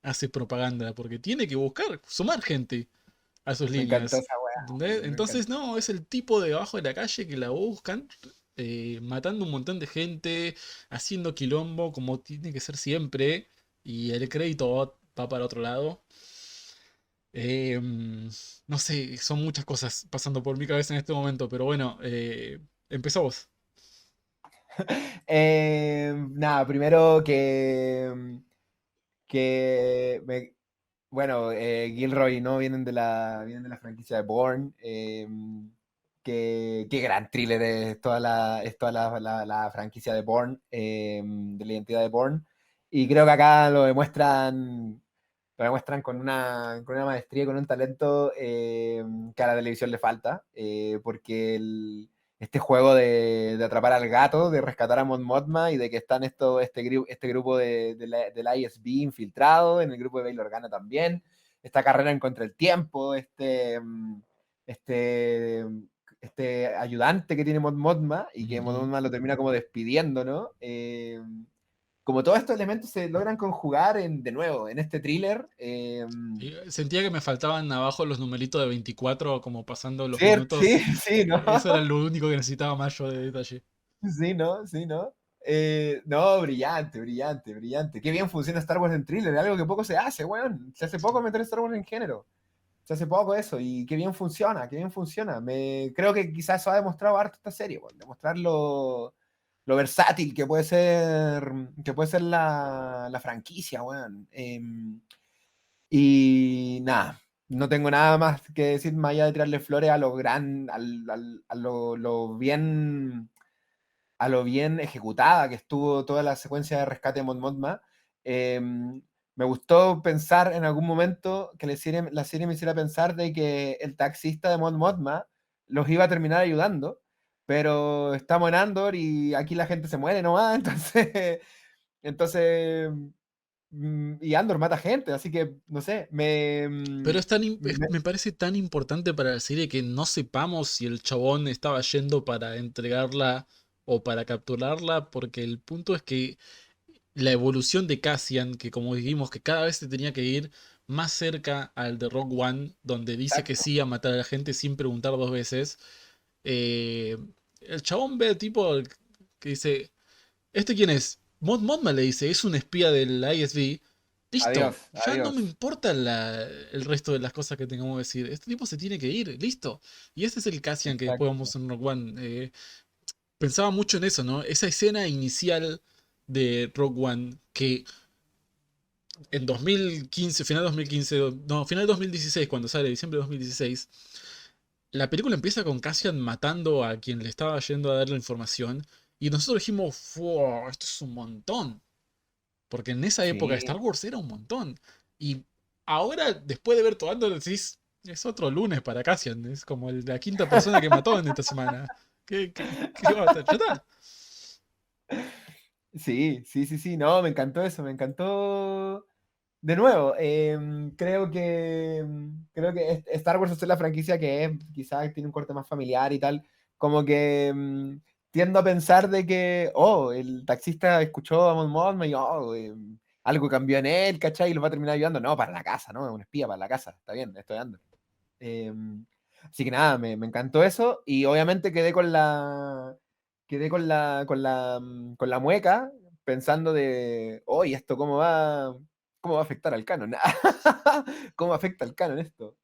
hace propaganda porque tiene que buscar, sumar gente a sus me encantó líneas. esa weá, ¿Entendés? weón, me Entonces, encantó. no, es el tipo de abajo de la calle que la buscan, matando un montón de gente, haciendo quilombo como tiene que ser siempre, y el crédito va para otro lado. No sé, son muchas cosas pasando por mi cabeza en este momento, pero bueno, empezamos. Nada, primero bueno, Gilroy, ¿no? Vienen de la franquicia de Bourne. Qué gran thriller es toda la franquicia de Bourne, de la identidad de Bourne. Y creo que acá lo demuestran con una maestría y con un talento que a la televisión le falta, porque este juego de atrapar al gato, de rescatar a Mon Mothma y de que están este grupo del ISB infiltrado, en el grupo de Bail Organa también, esta carrera en contra el tiempo, este, este ayudante que tiene Mon Mothma y que Mon Ujú. Mothma lo termina como despidiendo, ¿no? Como todos estos elementos se logran conjugar de nuevo en este thriller. Y sentía que me faltaban abajo los numeritos de 24 como pasando los Sí, sí, minutos. sí, ¿no? Eso era lo único que necesitaba más yo de detalle. Sí, ¿no? Sí, ¿no? No, brillante, brillante, brillante. Qué bien funciona Star Wars en thriller, algo que poco se hace, weón. Se hace poco meter Star Wars en género. Se hace poco eso, y qué bien funciona, qué bien funciona. Creo que quizás eso ha demostrado harto esta serie, weón. Demostrar lo versátil que puede ser la franquicia, weón. Y nada, no tengo nada más que decir más allá de tirarle flores a lo gran, a lo bien ejecutada que estuvo toda la secuencia de rescate de Mon Mothma. Me gustó pensar en algún momento que la serie me hiciera pensar de que el taxista de Mon Mothma los iba a terminar ayudando, pero estamos en Andor y aquí la gente se muere nomás, entonces y Andor mata gente, así que no sé, Pero me- me parece tan importante para la serie que no sepamos si el chabón estaba yendo para entregarla o para capturarla, porque el punto es que la evolución de Cassian, que como dijimos que cada vez se tenía que ir más cerca al de Rogue One, donde dice que exacto, sí a matar a la gente sin preguntar dos veces, eh, el chabón ve al tipo que dice, ¿este quién es? Mothma le dice, es un espía del ISB. Listo, adiós, ya no me adiós. importa el resto de las cosas que tengamos que decir. Este tipo se tiene que ir, listo. Y ese es el Cassian que después Exacto. vamos en Rogue One. Pensaba mucho en eso, ¿no? Esa escena inicial de Rogue One que en 2015, final 2015, no, final 2016, cuando sale, diciembre de 2016, la película empieza con Cassian matando a quien le estaba yendo a dar la información. Y nosotros dijimos, wow, esto es un montón. Porque en esa época Sí, Star Wars era un montón. Y ahora, después de ver todo Andor, decís, Es otro lunes para Cassian. Es como la quinta persona que mató en esta semana. ¿Qué va a hacer? Ya está. Sí, sí, sí, sí, no, me encantó eso, me encantó. De nuevo, creo que Star Wars es la franquicia que es, quizás tiene un corte más familiar y tal, como que tiendo a pensar de que, oh, el taxista escuchó a Mon Mothma y algo cambió en él, ¿cachai? Y lo va a terminar ayudando. No, para la casa, ¿no? Es un espía para la casa, está bien, estoy dando. Así que nada, me encantó eso y obviamente con la mueca pensando de, oye, ¿esto cómo va a afectar al canon? ¿Cómo afecta al canon esto?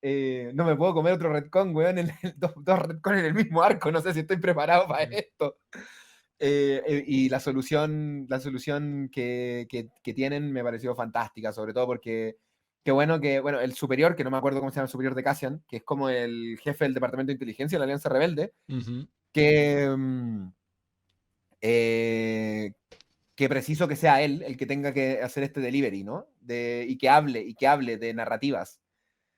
No me puedo comer otro retcon, weón, dos retcon en el mismo arco, no sé si estoy preparado para esto. Y la solución que tienen me pareció fantástica, sobre todo porque qué bueno bueno, el superior, que no me acuerdo cómo se llama el superior de Cassian, que es como el jefe del Departamento de Inteligencia de la Alianza Rebelde, Ujú. que, eh, que preciso que sea él el que tenga que hacer este delivery, ¿no? Y que hable de narrativas,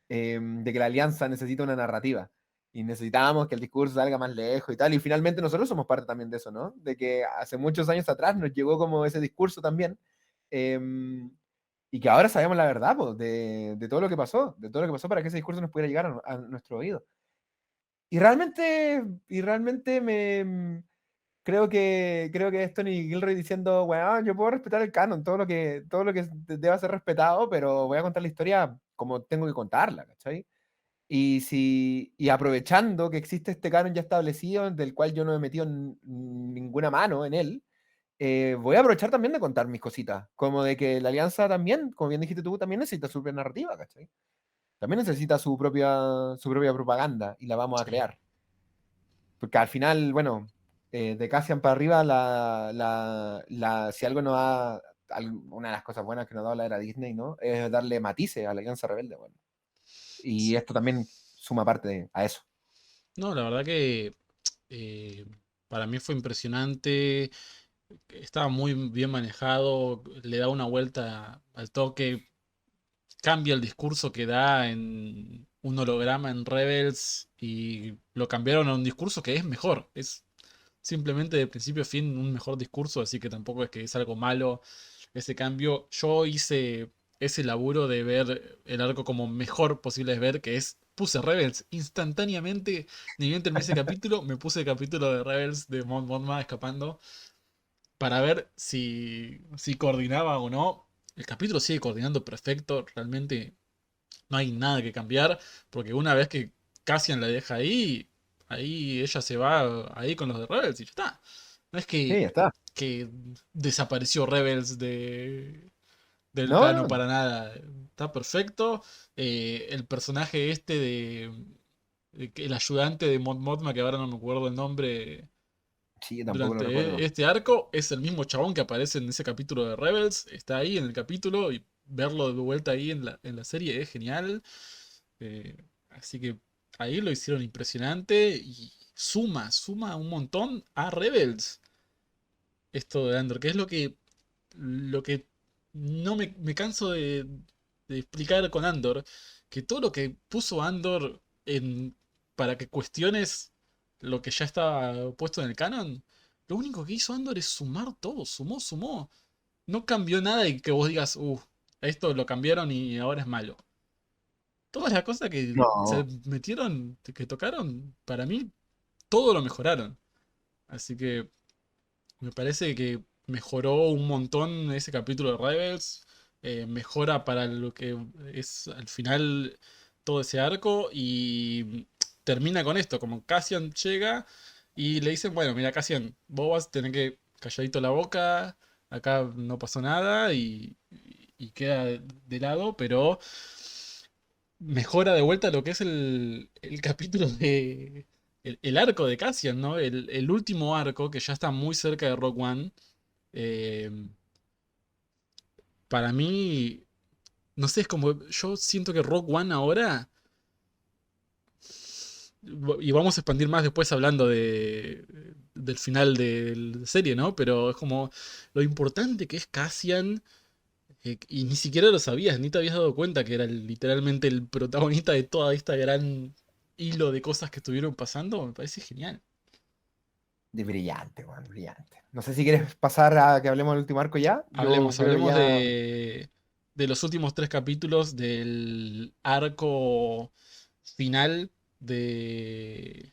de que la alianza necesita una narrativa. Y necesitábamos que el discurso salga más lejos y tal. Y finalmente nosotros somos parte también de eso, ¿no? De que hace muchos años atrás nos llegó como ese discurso también. eh, y que ahora sabemos la verdad, pues, de todo lo que pasó, de todo lo que pasó para que ese discurso nos pudiera llegar a nuestro oído. Y realmente creo que es Tony Gilroy diciendo, bueno, yo puedo respetar el canon, todo lo que deba ser respetado, pero voy a contar la historia como tengo que contarla, ¿cachai? Y aprovechando que existe este canon ya establecido, del cual yo no he metido ninguna mano en él, voy a aprovechar también de contar mis cositas, como de que la alianza también, como bien dijiste tú, también necesita su propia narrativa, ¿cachai? También necesita su propia propaganda y la vamos a Sí. crear. Porque al final, bueno, de Cassian para arriba, si algo nos da, una de las cosas buenas que nos da la era Disney, ¿no? Es darle matices a la Alianza Rebelde, bueno. Y esto también suma parte a eso. No, la verdad que eh, para mí fue impresionante. Estaba muy bien manejado. Le da una vuelta al toque. Cambia el discurso que da en un holograma en Rebels y lo cambiaron a un discurso que es mejor. Es simplemente de principio a fin un mejor discurso, así que tampoco es que es algo malo ese cambio. Yo hice ese laburo de ver el arco como mejor posible de ver, que es puse Rebels instantáneamente, ni bien terminé ese capítulo, me puse el capítulo de Rebels de Mon Mothma escapando para ver si coordinaba o no. El capítulo sigue coordinando perfecto, realmente no hay nada que cambiar, porque una vez que Cassian la deja ahí, ahí ella se va ahí con los de Rebels y ya está. No es Sí, ya está. que desapareció Rebels del No, plano no, para nada. Está perfecto. El personaje este el ayudante de Mon Mothma, que ahora no me acuerdo el nombre, sí, yo tampoco lo durante recuerdo. este arco, es el mismo chabón que aparece en ese capítulo de Rebels. Está ahí en el capítulo y verlo de vuelta ahí en la serie es genial. Así que ahí lo hicieron impresionante y suma un montón a Rebels esto de Andor, que es lo que no me canso de explicar con Andor, que todo lo que puso Andor para que cuestiones lo que ya estaba puesto en el canon, lo único que hizo Andor es sumar todo, sumó. No cambió nada y que vos digas, esto lo cambiaron y ahora es malo. Todas las cosas que se No, metieron, que tocaron, para mí, todo lo mejoraron. Así que me parece que mejoró un montón ese capítulo de Rebels. Mejora para lo que es al final todo ese arco. Y termina con esto: como Cassian llega y le dicen, bueno, mira, Cassian, vos vas a tener que calladito la boca. Acá no pasó nada y queda de lado, pero mejora de vuelta lo que es el capítulo de. El arco de Cassian, ¿no? El último arco, que ya está muy cerca de Rock One. eh, para mí, no sé, es como. Yo siento que Rock One ahora. Y vamos a expandir más después hablando del final de la serie, ¿no? Pero es como lo importante que es Cassian Y ni siquiera lo sabías, ni te habías dado cuenta que era literalmente el protagonista de toda esta gran hilo de cosas que estuvieron pasando. Me parece genial. De brillante, weón, brillante. No sé si quieres pasar a que hablemos del último arco ya. Yo creo que Hablemos ya. de los últimos tres capítulos del arco final de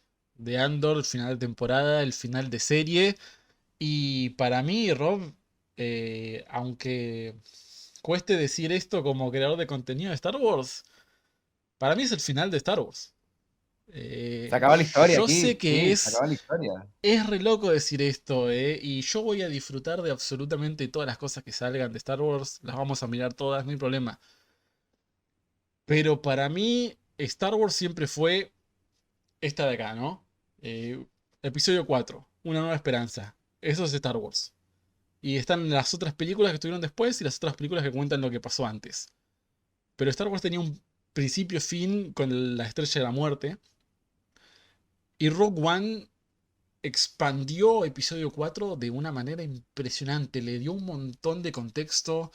Andor, el final de temporada, el final de serie. Y para mí, Rob, aunque cueste decir esto como creador de contenido de Star Wars, para mí es el final de Star Wars. Se acaba la historia Yo sé aquí. que Sí, se acaba la historia. es re loco decir esto, y yo voy a disfrutar de absolutamente todas las cosas que salgan de Star Wars, las vamos a mirar todas, no hay problema. Pero para mí, Star Wars siempre fue esta de acá, ¿no? Eh, Episodio 4, Una nueva esperanza. Eso es Star Wars. Y están las otras películas que estuvieron después y las otras películas que cuentan lo que pasó antes. Pero Star Wars tenía un principio-fin con la Estrella de la Muerte. Y Rogue One expandió episodio 4 de una manera impresionante. Le dio un montón de contexto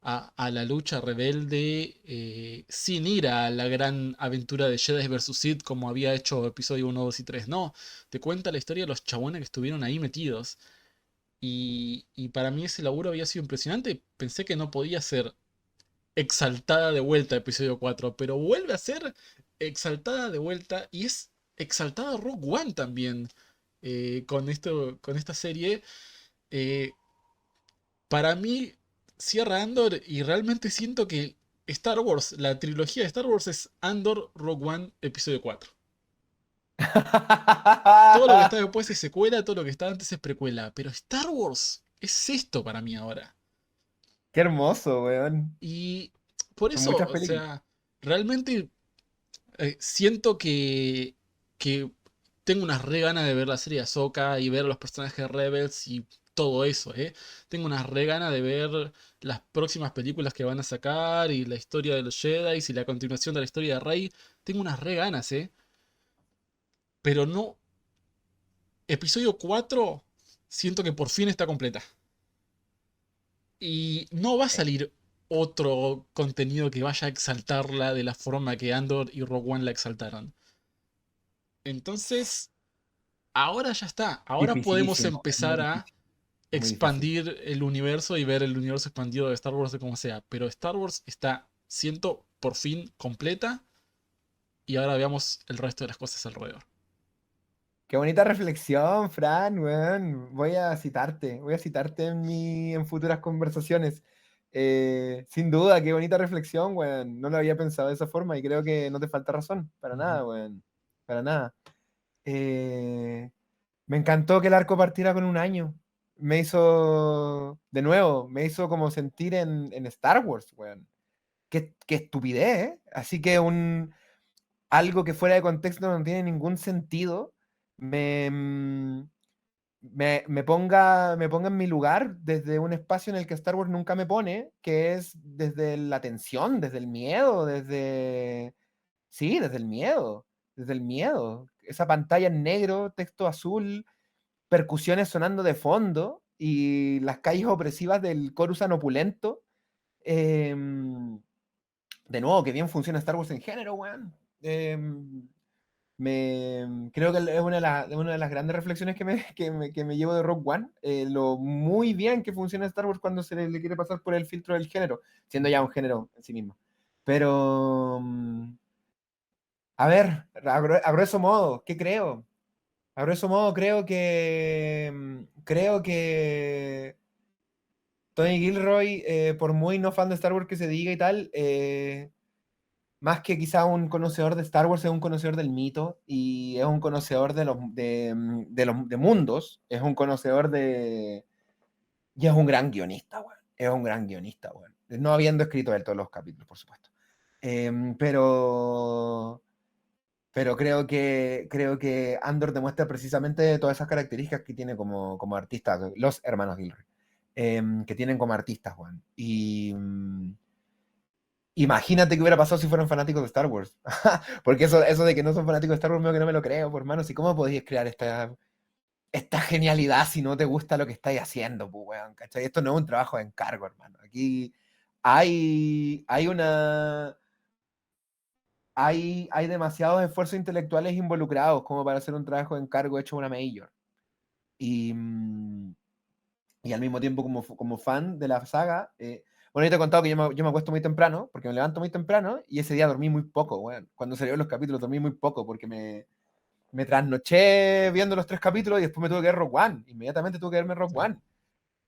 a la lucha rebelde, sin ir a la gran aventura de Jedi versus Sith como había hecho episodio 1, 2 y 3. No, te cuenta la historia de los chabones que estuvieron ahí metidos. Y para mí ese laburo había sido impresionante. Pensé que no podía ser exaltada de vuelta episodio 4, pero vuelve a ser exaltada de vuelta y es exaltada Rogue One también, con esta serie. Eh, para mí cierra Andor y realmente siento que Star Wars, la trilogía de Star Wars es Andor, Rogue One, episodio 4. Todo lo que está después es secuela, todo lo que está antes es precuela, pero Star Wars es esto para mí ahora. Qué hermoso, weón. Y por Son eso, muchas o películas. sea, realmente siento que tengo unas re ganas de ver la serie de Ahsoka y ver a los personajes Rebels y todo eso, ¿eh? Tengo unas re ganas de ver las próximas películas que van a sacar y la historia de los Jedi y la continuación de la historia de Rey. Tengo unas re ganas, ¿eh? Pero no. Episodio 4 siento que por fin está completa. Y no va a salir otro contenido que vaya a exaltarla de la forma que Andor y Rogue One la exaltaron. Entonces, ahora ya está. Ahora podemos Dificilísimo, es muy empezar a difícil, muy difícil. expandir el universo y ver el universo expandido de Star Wars de como sea. Pero Star Wars está, siento, por fin completa. Y ahora veamos el resto de las cosas alrededor. Qué bonita reflexión, Fran, weón. Voy a citarte en futuras conversaciones. Sin duda, qué bonita reflexión, weón. No lo había pensado de esa forma y creo que no te falta razón, para Ujú. nada, weón. Para nada. Eh, Me encantó que el arco partiera con un año. Me hizo, de nuevo, me hizo como sentir en Star Wars, weón. Qué estupidez, ¿eh? Así que algo que fuera de contexto no tiene ningún sentido, me, mm, me ponga en mi lugar desde un espacio en el que Star Wars nunca me pone, que es desde la tensión, desde el miedo, desde... Sí, desde el miedo, desde el miedo. Esa pantalla en negro, texto azul, percusiones sonando de fondo y las calles opresivas del Coruscant opulento. em, de nuevo, que bien funciona Star Wars en género, weón. Creo que es una de las grandes reflexiones que me llevo de Rogue One, lo muy bien que funciona Star Wars cuando le quiere pasar por el filtro del género, siendo ya un género en sí mismo. Pero, a ver, a grueso modo, ¿qué creo? A grueso modo, creo que Tony Gilroy, por muy no fan de Star Wars que se diga y tal, más que quizá un conocedor de Star Wars, es un conocedor del mito y es un conocedor de mundos, es un conocedor de... Y es un gran guionista, weón. Es un gran guionista, weón. No habiendo escrito él todos los capítulos, por supuesto. Pero... Pero creo que Andor demuestra precisamente todas esas características que tiene como artista, los hermanos Gilroy, que tienen como artistas, weón. Y... imagínate qué hubiera pasado si fueran fanáticos de Star Wars. Porque eso de que no son fanáticos de Star Wars, medio que no me lo creo, por hermano. ¿Y cómo podéis crear esta genialidad si no te gusta lo que estáis haciendo, pues, weón? ¿Cachai? Esto no es un trabajo de encargo, hermano. Aquí hay una... Hay demasiados esfuerzos intelectuales involucrados como para hacer un trabajo de encargo hecho una major. Y, y al mismo tiempo como fan de la saga, bueno, yo te he contado que yo me acuesto muy temprano, porque me levanto muy temprano, y ese día dormí muy poco, bueno. Cuando salieron los capítulos dormí muy poco, porque me trasnoché viendo los 3 capítulos y después me tuve que ver Rogue One. Inmediatamente tuve que verme Rogue Sí. One.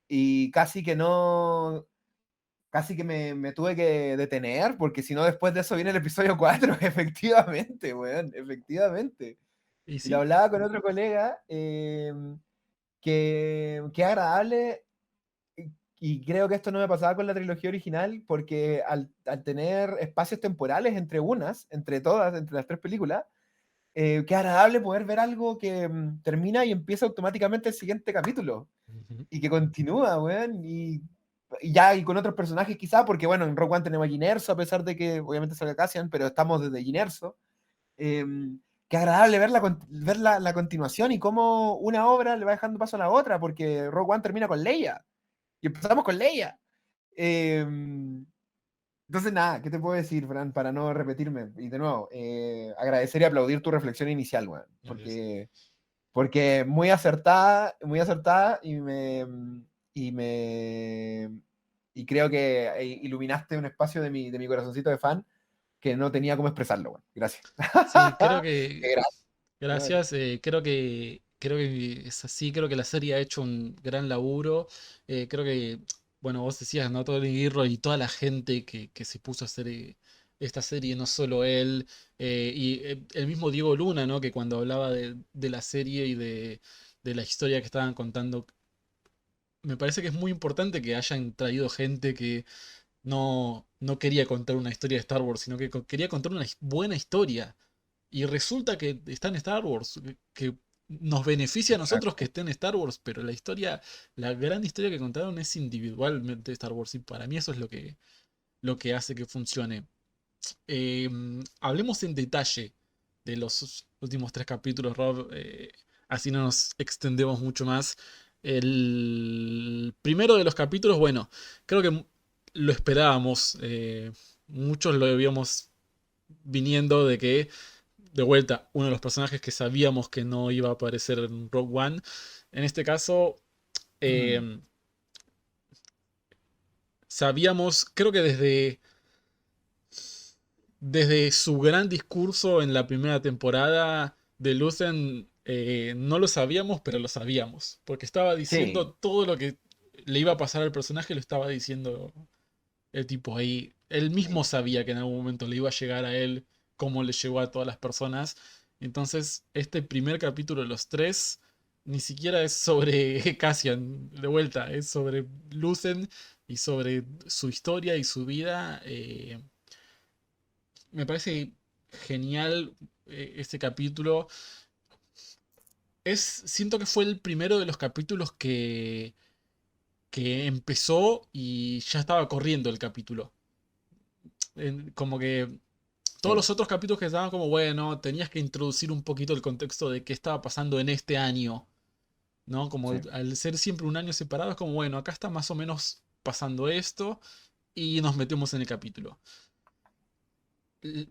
Y casi que no, casi que me tuve que detener, porque si no después de eso viene el episodio 4 efectivamente, weón, efectivamente. Y Y lo sí, hablaba con otro colega, que agradable, y creo que esto no me pasaba con la trilogía original, porque al tener espacios temporales entre todas, entre las 3 películas, qué agradable poder ver algo que termina y empieza automáticamente el siguiente capítulo, ujú, y que continúa, weón, y con otros personajes quizá, porque bueno, en Rogue One tenemos a Ginerso, a pesar de que obviamente salga Cassian, pero estamos desde Ginerso. Eh, qué agradable ver la continuación y cómo una obra le va dejando paso a la otra, porque Rogue One termina con Leia, y empezamos con Leia. Eh, entonces, nada, ¿qué te puedo decir, Fran, para no repetirme? Y de nuevo, agradecer y aplaudir tu reflexión inicial, weón, gracias. porque muy acertada, y me, y creo que iluminaste un espacio de mi corazoncito de fan que no tenía cómo expresarlo, weón. Gracias. Sí, creo Qué que, gracias, weón. gracias, creo que es así, creo que la serie ha hecho un gran laburo, creo que, bueno, vos decías, ¿no? Todo el Guirro y toda la gente que se puso a hacer esta serie, no solo él, el mismo Diego Luna, ¿no? Que cuando hablaba de la serie y de la historia que estaban contando, me parece que es muy importante que hayan traído gente que no quería contar una historia de Star Wars, sino que quería contar una buena historia. Y resulta que está en Star Wars, que nos beneficia a nosotros que Exacto. esté en Star Wars, pero la historia, la gran historia que contaron es individualmente de Star Wars. Y para mí eso es lo que hace que funcione. Hablemos en detalle de los últimos 3 capítulos, Rob. Así no nos extendemos mucho más. El primero de los capítulos, bueno, creo que lo esperábamos. Muchos lo habíamos viniendo de que, de vuelta, uno de los personajes que sabíamos que no iba a aparecer en Rogue One. En este caso, Mm, eh, sabíamos, creo que desde su gran discurso en la primera temporada de Luthen, no lo sabíamos, pero lo sabíamos. Porque estaba sí, diciendo todo lo que le iba a pasar al personaje, lo estaba diciendo el tipo ahí. Él mismo sí. sabía que en algún momento le iba a llegar a él, como le llegó a todas las personas. Entonces, este primer capítulo de los 3 ni siquiera es sobre Cassian, de vuelta, es sobre Luthen y sobre su historia y su vida. Me parece genial este capítulo. Siento que fue el primero de los capítulos que empezó y ya estaba corriendo el capítulo. Como que todos Sí, los otros capítulos que estaban como, bueno, tenías que introducir un poquito el contexto de qué estaba pasando en este año, ¿no? Como sí. al ser siempre un año separado, es como, bueno, acá está más o menos pasando esto y nos metemos en el capítulo.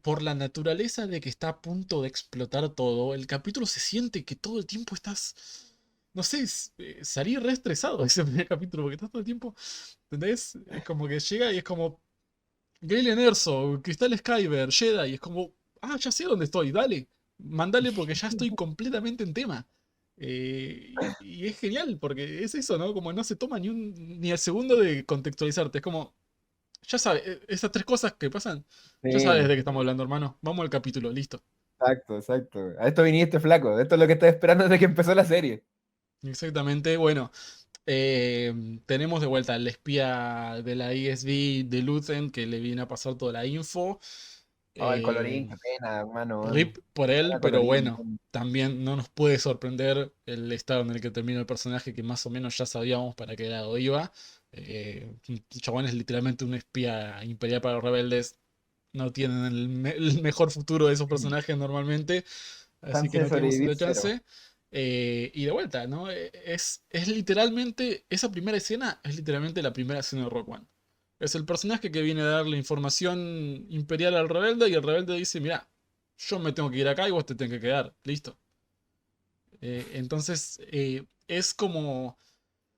Por la naturaleza de que está a punto de explotar todo, el capítulo se siente que todo el tiempo estás, no sé, salí re estresado ese primer capítulo, porque estás todo el tiempo, ¿entendés? Es como que llega y es como, Galen Erso, Cristal Skyver, Jedi, y es como, ya sé dónde estoy, dale, mandale porque ya estoy completamente en tema. Y es genial, porque es eso, ¿no? Como no se toma ni el segundo de contextualizarte, es como, ya sabes, esas 3 cosas que pasan, ya sabes Sí, de qué estamos hablando, hermano. Vamos al capítulo, listo. exacto, exacto. A esto viniste, flaco. Esto es lo que estás esperando desde que empezó la serie. Exactamente, bueno, tenemos de vuelta al espía de la ISB de Luthen que le viene a pasar toda la info. Oh, el colorín, Eh, qué pena, hermano, RIP por qué él, pena pero colorín, bueno, weón. también no nos puede sorprender el estado en el que termina el personaje que más o menos ya sabíamos para qué lado iba. El chabón es literalmente un espía imperial para los rebeldes. No tienen el mejor futuro de esos personajes normalmente, así Chance que de no tenemos sobrevivir otra cero. chance. Y de vuelta, ¿no? Es literalmente, esa primera escena es literalmente la primera escena de Rock One. Es el personaje que viene a darle información imperial al rebelde y el rebelde dice, mira, yo me tengo que ir acá y vos te tenés que quedar. Listo. Entonces, es como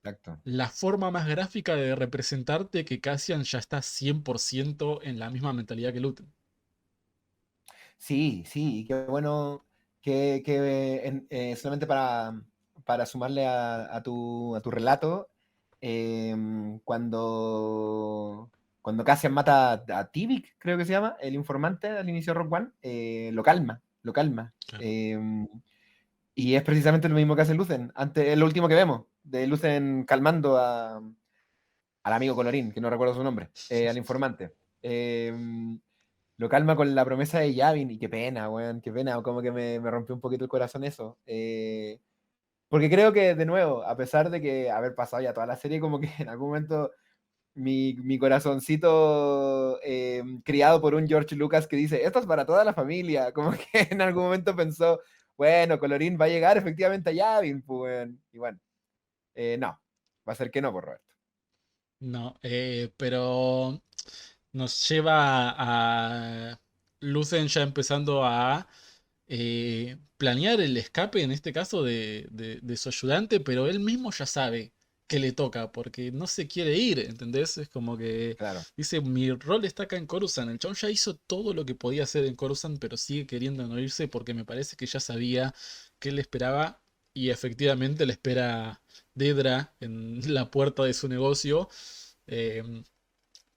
Exacto. la forma más gráfica de representarte que Cassian ya está 100% en la misma mentalidad que Luthen. Sí, sí, y qué bueno solamente para sumarle a tu relato, cuando Cassian mata a Tivik, creo que se llama, el informante al inicio de Rock One, lo calma, lo calma. Claro. Y es precisamente lo mismo que hace Lucen. Antes, es lo último que vemos, de Lucen calmando al amigo Colorín, que no recuerdo su nombre, al informante. Lo calma con la promesa de Yavin, y qué pena, weón, qué pena, como que me rompió un poquito el corazón eso. Porque creo que, de nuevo, a pesar de que haber pasado ya toda la serie, como que en algún momento mi corazoncito criado por un George Lucas que dice, esto es para toda la familia, como que en algún momento pensó, bueno, Colorín va a llegar efectivamente a Yavin, pues, weón. Y bueno, no, va a ser que no, por Roberto. No, pero nos lleva a Lucen ya empezando a planear el escape, en este caso, de su ayudante, pero él mismo ya sabe que le toca, porque no se quiere ir, ¿entendés? Es como que Claro. dice, mi rol está acá en Coruscant. El chabón ya hizo todo lo que podía hacer en Coruscant, pero sigue queriendo no irse porque me parece que ya sabía que él esperaba, y efectivamente le espera Dedra en la puerta de su negocio eh,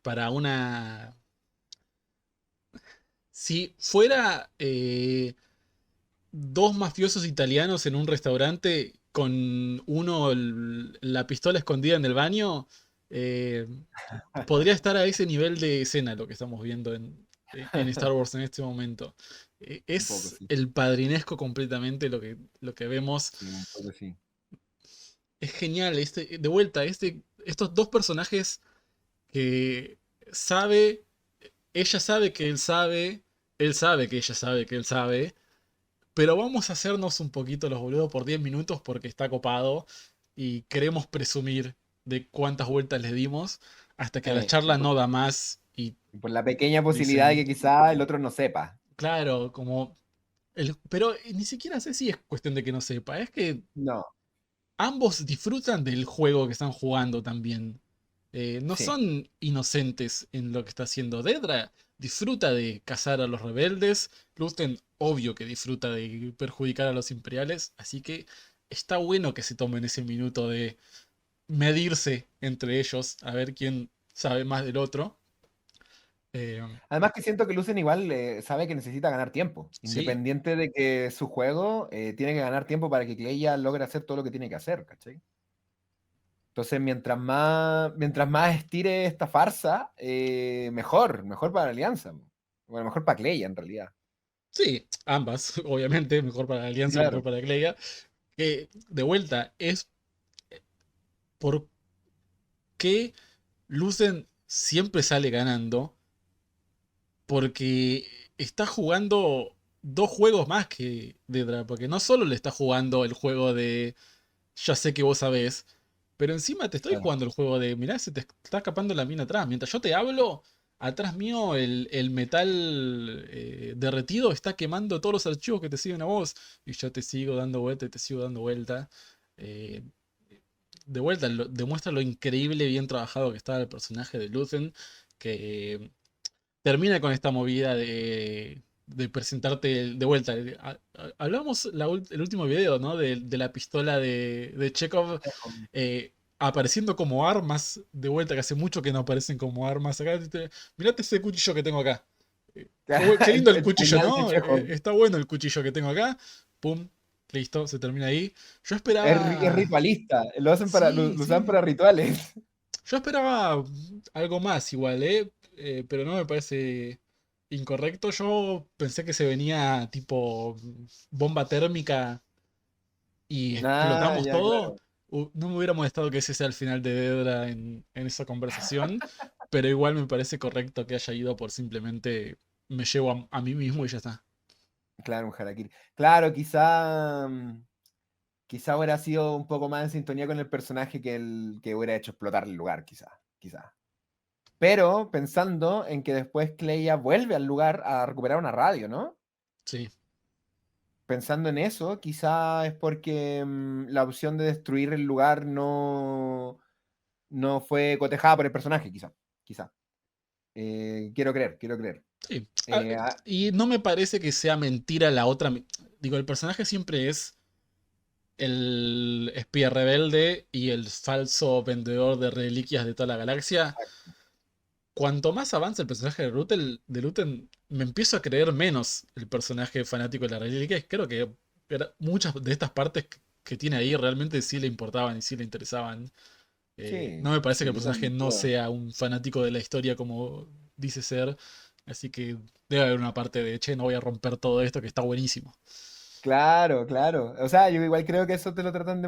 para una... Si fuera dos mafiosos italianos en un restaurante con uno la pistola escondida en el baño, eh, podría estar a ese nivel de escena lo que estamos viendo en Star Wars en este momento. Un poco, Es sí. el padrinesco completamente lo que vemos. Sí, un poco, sí. Es genial, de vuelta, estos dos personajes que sabe, ella sabe que él sabe que ella sabe que él sabe, pero vamos a hacernos un poquito los boludos por 10 minutos porque está copado y queremos presumir de cuántas vueltas le dimos hasta que la Y charla no da más y por la pequeña posibilidad de dicen, que quizá el otro no sepa. claro, como... pero ni siquiera sé si es cuestión de que no sepa, es que No, ambos disfrutan del juego que están jugando también. No sí. son inocentes en lo que está haciendo Dedra. Disfruta de cazar a los rebeldes. Luthen, obvio que disfruta de perjudicar a los imperiales. Así que está bueno que se tomen ese minuto de medirse entre ellos a ver quién sabe más del otro. Eh, Además que siento que Lucen igual sabe que necesita ganar tiempo, sí, independiente de que su juego tiene que ganar tiempo para que Cleia logre hacer todo lo que tiene que hacer, ¿cachai? Entonces, mientras más estire esta farsa, mejor, mejor para la Alianza. Bueno, mejor para Cleia, en realidad. sí, ambas, obviamente, mejor para la Alianza y mejor Claro, para Cleia. Que de vuelta es por qué Lucen siempre sale ganando porque está jugando dos juegos más que Dedra, porque no solo le está jugando el juego de ya sé que vos sabés, pero encima te estoy claro. jugando el juego de mirá, se te está escapando la mina atrás. Mientras yo te hablo, atrás mío el metal derretido está quemando todos los archivos que te siguen a vos, y yo te sigo dando vuelta y te sigo dando vuelta. Eh, de vuelta, demuestra lo increíble bien trabajado que está el personaje de Luthen, que termina con esta movida de presentarte de vuelta. Hablamos el último video, ¿no? De la pistola de Chekhov apareciendo como armas de vuelta, que hace mucho que no aparecen como armas. Acá, mirate ese cuchillo que tengo acá. Qué lindo el El cuchillo, puñal de ¿no? Chekhov. Está bueno el cuchillo que tengo acá. Pum, listo, se termina ahí. Yo Es esperaba... ritualista. Lo hacen Sí, lo usan para sí. rituales. Yo esperaba algo más igual, ¿eh? Pero no me parece incorrecto. Yo pensé que se venía tipo bomba térmica y Ah, explotamos ya, todo. claro. No me hubiera molestado que ese sea el final de Dedra en esa conversación, pero igual me parece correcto que haya ido por simplemente me llevo a mí mismo y ya está. Claro, un harakiri. Claro, quizá hubiera sido un poco más en sintonía con el personaje que el que hubiera hecho explotar el lugar, quizá. pero pensando en que después Cleia vuelve al lugar a recuperar una radio, ¿no? Sí, Pensando en eso, quizá es porque la opción de destruir el lugar no fue cotejada por el personaje, quizá. Quizá. Quiero creer, quiero creer. sí. Eh, ah, Y no me parece que sea mentira la otra. Digo, el personaje siempre es el espía rebelde y el falso vendedor de reliquias de toda la galaxia. Cuanto más avanza el personaje de Luten, me empiezo a creer menos el personaje fanático de la reliquia. Creo que muchas de estas partes que tiene ahí realmente sí le importaban y sí le interesaban. No sí, me parece que el sin duda, personaje sin no duda. sea un fanático de la historia como dice ser. Así que debe haber una parte de, che, no voy a romper todo esto que está buenísimo. Claro, claro. O sea, yo igual creo que eso te lo tratan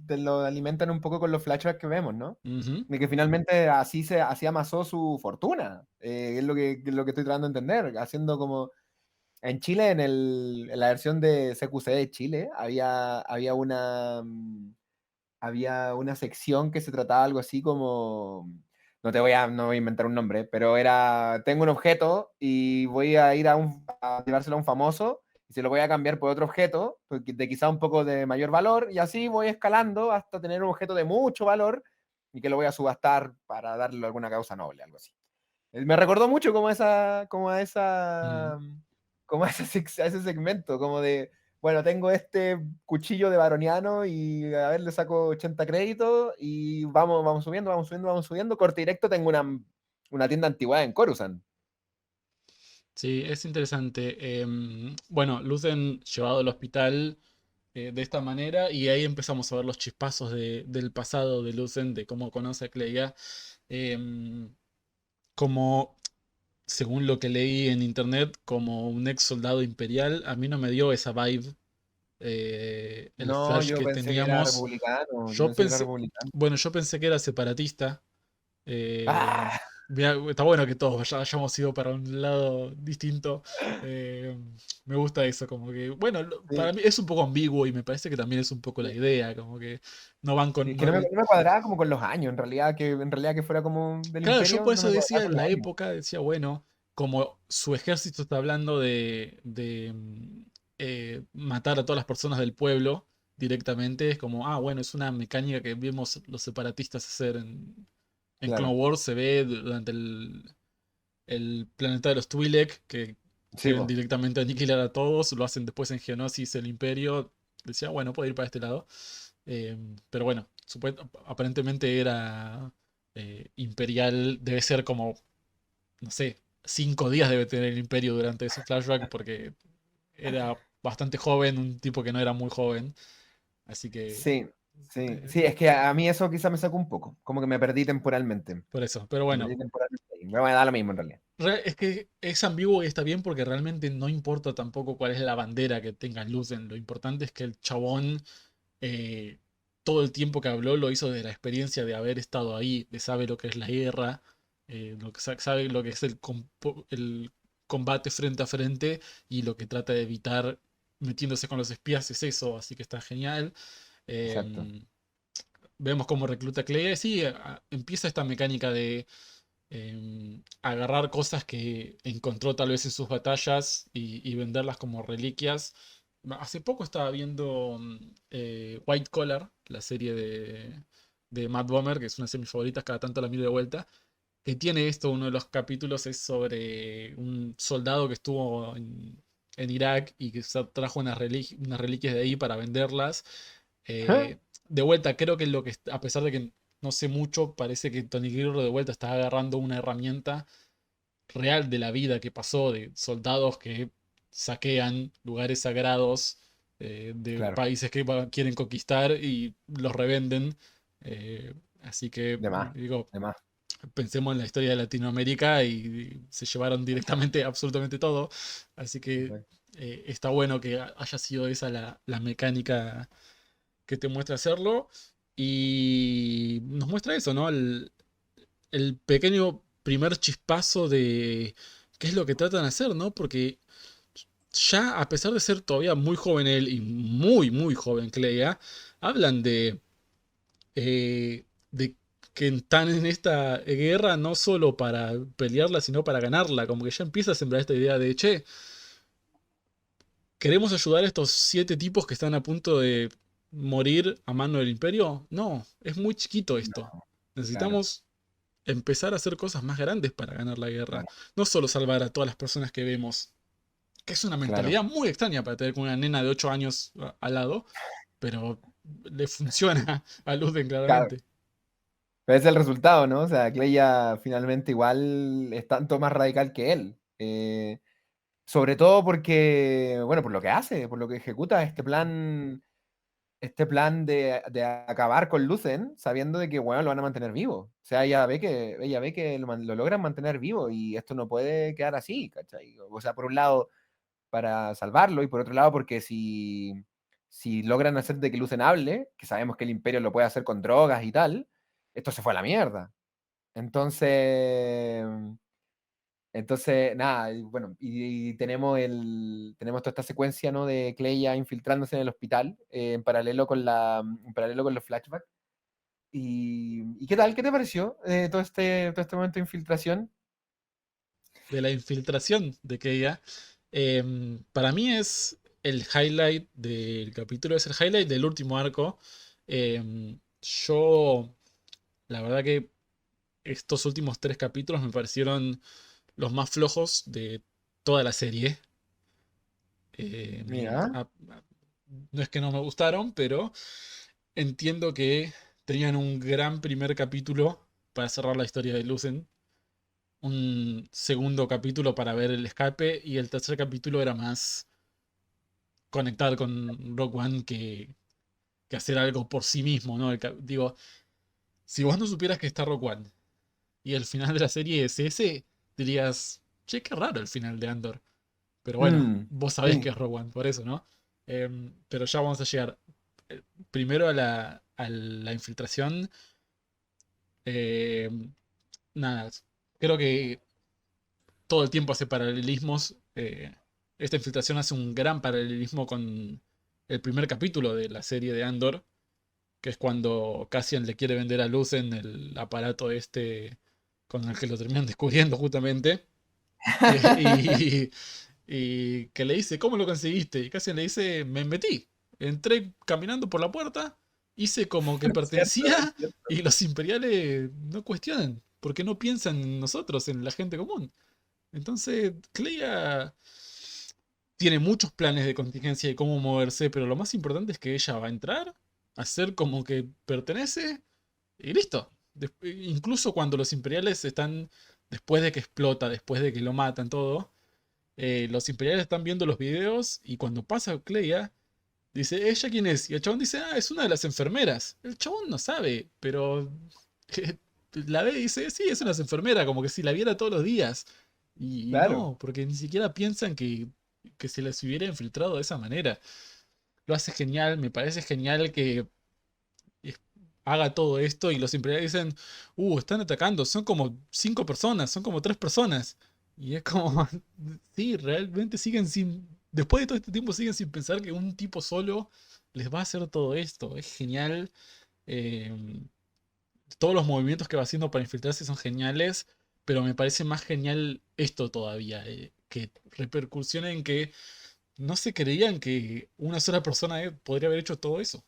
te lo alimentan un poco con los flashbacks que vemos, ¿no? Ujú. De que finalmente así amasó su fortuna. Es lo que estoy tratando de entender. Haciendo como. En Chile, en la versión de CQC de Chile, había una sección que se trataba algo así como. No voy a inventar un nombre, pero era, tengo un objeto y voy a ir a llevárselo a un famoso y se lo voy a cambiar por otro objeto, de quizá un poco de mayor valor, y así voy escalando hasta tener un objeto de mucho valor y que lo voy a subastar para darle alguna causa noble, algo así. Me recordó mucho Mm. como a a ese segmento, como de, bueno, tengo este cuchillo de baroniano y a ver, le saco 80 créditos y vamos subiendo, vamos subiendo, vamos subiendo. Corte directo, tengo una tienda antigua en Coruscant. Sí, es interesante. Bueno, Lucen llevado al hospital de esta manera y ahí empezamos a ver los chispazos del pasado de Lucen, de cómo conoce a Cleia. em, Como, según lo que leí en internet, como un ex soldado imperial, a mí no me dio esa vibe. El No, flash yo que pensé que era teníamos, republicano, yo yo pensé que era pensé, republicano. bueno, yo pensé que era separatista. Eh, ¡Ah! Mirá, está bueno que todos hayamos ido para un lado distinto. Eh, Me gusta eso, como que, bueno, para Sí, mí es un poco ambiguo y me parece que también es un poco la sí. idea, como que no van Sí, con... que no me cuadraba como con los años, en realidad que fuera como del Claro, yo imperio, por no eso me cuadraba decía con en los la años. época, decía, bueno, como su ejército está hablando matar a todas las personas del pueblo directamente, es como, ah, bueno, es una mecánica que vimos los separatistas hacer en Clone Claro. Wars, se ve durante el planeta de los Twi'lek, que Sí, quieren po. directamente aniquilar a todos, lo hacen después en Geonosis, el Imperio, decía, bueno, puede ir para este lado. Pero bueno, aparentemente era imperial, debe ser como, no sé, 5 días debe tener el Imperio durante ese flashback, porque era bastante joven, un tipo que no era muy joven, así que... Sí, sí, eh, sí, es que a mí eso quizá me sacó un poco, como que me perdí temporalmente. por eso, pero Me bueno, perdí temporalmente ahí. Me da lo mismo en realidad. Es que es ambiguo y está bien porque realmente no importa tampoco cuál es la bandera que tenga Lucen. Lo importante es que el chabón, eh, todo el tiempo que habló, lo hizo de la experiencia de haber estado ahí, de saber lo que es la guerra, sabe lo que es el combate frente a frente y lo que trata de evitar metiéndose con los espías es eso, así que está genial. Exacto. Em, Vemos cómo recluta a Clea y sí, empieza esta mecánica de agarrar cosas que encontró tal vez en sus batallas y venderlas como reliquias. Hace poco estaba viendo White Collar, la serie de Matt Bomer, que es una de mis favoritas, cada tanto la miro de vuelta, que tiene esto, uno de los capítulos es sobre un soldado que estuvo en Irak y que se trajo unas reliquias de ahí para venderlas. Ajá. De vuelta, creo que a pesar de que no sé mucho, parece que Tony Guerrero de vuelta está agarrando una herramienta real de la vida que pasó, de soldados que saquean lugares sagrados de Claro, países que quieren conquistar y los revenden. Así que, de más, digo, de más. pensemos en la historia de Latinoamérica y se llevaron directamente absolutamente todo. Así que Exacto. está bueno que haya sido esa la mecánica que te muestra hacerlo. Y nos muestra eso, ¿no? El pequeño primer chispazo de qué es lo que tratan de hacer, ¿no? Porque ya, a pesar de ser todavía muy joven él y muy, muy joven Clea, hablan de que están en esta guerra no solo para pelearla, sino para ganarla. Como que ya empieza a sembrar esta idea de, che, ¿queremos ayudar a estos 7 tipos que están a punto de morir a mano del imperio? No, es muy chiquito esto. No, claro, Necesitamos empezar a hacer cosas más grandes para ganar la guerra. claro, No solo salvar a todas las personas que vemos, que es una claro, mentalidad muy extraña para tener con una nena de 8 años al lado, pero le funciona a Luthen claro. claramente. Pero ese es el resultado, ¿no? O sea, Cleya finalmente igual es tanto más radical que él. Sobre todo porque, bueno, por lo que hace, por lo que ejecuta este plan de acabar con Lucen, sabiendo de que, bueno, lo van a mantener vivo. O sea, ella ve que lo logran mantener vivo y esto no puede quedar así, ¿cachai? O sea, por un lado, para salvarlo y por otro lado, porque si logran hacer de que Lucen hable, que sabemos que el Imperio lo puede hacer con drogas y tal, esto se fue a la mierda. Entonces, nada, y bueno, y tenemos toda esta secuencia, ¿no? De Cleia infiltrándose en el hospital, en paralelo con los flashbacks. ¿Y qué tal? ¿Qué te pareció todo este momento de infiltración? De la infiltración de Keia. Para mí es el highlight del capítulo, es el highlight del último arco. Yo, la verdad que estos últimos 3 capítulos me parecieron los más flojos de toda la serie. Mira, No es que no me gustaron, pero entiendo que tenían un gran primer capítulo para cerrar la historia de Lucen, un segundo capítulo para ver el escape y el tercer capítulo era más conectar con Rock One que hacer algo por sí mismo, ¿no? Digo, si vos no supieras que está Rock One y el final de la serie es ese, dirías, che, qué raro el final de Andor. Pero bueno, vos sabés que sí, es Rogue One, por eso, ¿no? Pero ya vamos a llegar primero a la infiltración. Em, Nada, creo que todo el tiempo hace paralelismos. Esta infiltración hace un gran paralelismo con el primer capítulo de la serie de Andor, que es cuando Cassian le quiere vender a Lucen el aparato este con el que lo terminan descubriendo justamente. Y, y que le dice, ¿cómo lo conseguiste? Y Cassian le dice, me metí. Entré caminando por la puerta, hice como que es cierto, es pertenecía cierto. y los imperiales no cuestionan, porque no piensan en nosotros, en la gente común. Entonces, Clea tiene muchos planes de contingencia de cómo moverse, pero lo más importante es que ella va a entrar, hacer como que pertenece y listo. Incluso cuando los imperiales están, después de que explota, después de que lo matan todo, los imperiales están viendo los videos y cuando pasa Cleia, dice, ¿ella quién es? Y el chabón dice, ah, es una de las enfermeras. El chabón no sabe, pero la ve y dice, sí, es una enfermera, como que si la viera todos los días. Y Claro. no, porque ni siquiera piensan que se les hubiera infiltrado de esa manera. Lo hace genial, me parece genial que es- haga todo esto y los imperiales dicen, están atacando, son como 5 personas, son como 3 personas. Y es como, sí, realmente siguen sin, después de todo este tiempo siguen sin pensar que un tipo solo les va a hacer todo esto. Es genial. eh, Todos los movimientos que va haciendo para infiltrarse son geniales, pero me parece más genial esto todavía, que repercusione en que no se creían que una sola persona podría haber hecho todo eso.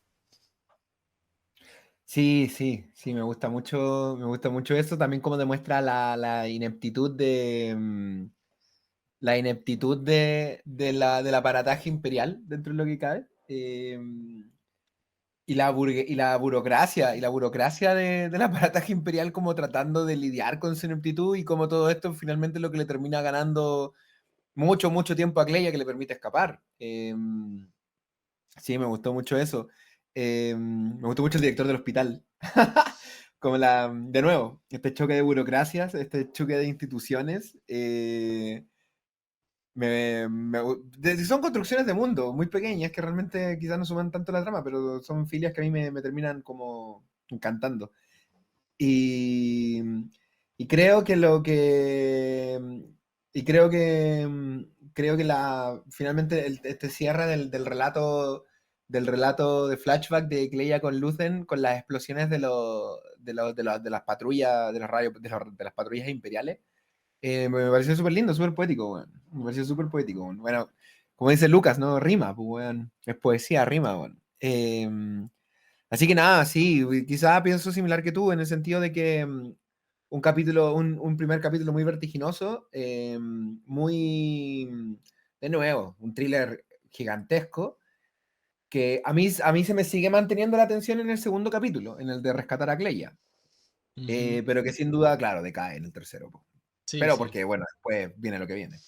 Sí, sí, sí, me gusta mucho eso, también como demuestra la ineptitud la ineptitud del aparataje imperial dentro de lo que cabe. Y la burocracia del aparataje imperial como tratando de lidiar con su ineptitud y como todo esto finalmente es lo que le termina ganando mucho, mucho tiempo a Cleia que le permite escapar. Sí, me gustó mucho eso. Me gustó mucho el director del hospital. De nuevo, este choque de burocracias, este choque de instituciones. Son construcciones de mundo muy pequeñas que realmente quizás no suman tanto la trama, pero son filias que a mí me terminan como encantando. Y, y creo que lo que. Y creo que finalmente este cierre del relato del relato de flashback de Cleia con Luthen con las explosiones de las patrullas, de, los radios, de las patrullas imperiales. Me pareció súper lindo, súper poético, weón. Me pareció súper poético, weón. Bueno, como dice Lucas, ¿no? Rima, pues, weón. Es poesía, rima, weón. Así que nada, sí, quizás pienso similar que tú, en el sentido de que un capítulo, un primer capítulo muy vertiginoso, muy, de nuevo, un thriller gigantesco, que a mí se me sigue manteniendo la atención en el segundo capítulo, en el de rescatar a Cleia, Ujú. pero que sin duda, claro, decae en el tercero, po. Sí, Pero sí. porque, bueno, después viene lo que viene.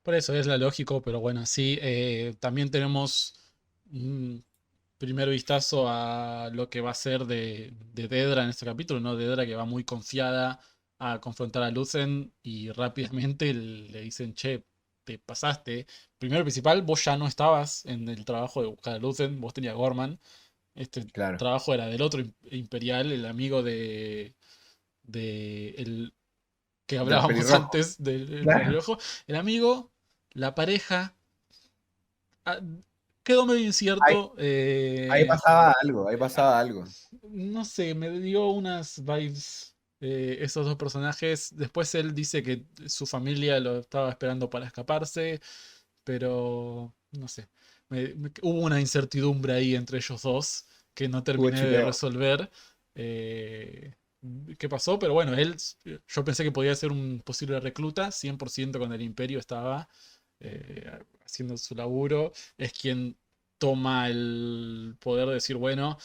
Por eso es la lógico, pero bueno, sí. También tenemos un primer vistazo a lo que va a ser de Dedra en este capítulo, ¿no? Dedra que va muy confiada a confrontar a Lucen y rápidamente le dicen, che, te pasaste. Primero y principal, vos ya no estabas en el trabajo de buscar a Lucen, vos tenías Gorman. Este Claro, trabajo era del otro imperial, el amigo de el que del hablábamos pelirrojo. antes del Claro. pelirrojo. El amigo, la pareja, ah, quedó medio Ahí, incierto. ahí pasaba algo, ahí pasaba algo. No sé, me dio unas vibes esos dos personajes. Después él dice que su familia lo estaba esperando para escaparse, pero no sé. Hubo una incertidumbre ahí entre ellos dos que no Hubo terminé de chipeo. resolver. eh, ¿Qué pasó? Pero bueno, yo pensé que podía ser un posible recluta, 100% con el Imperio estaba haciendo su laburo. Es quien toma el poder de decir, bueno,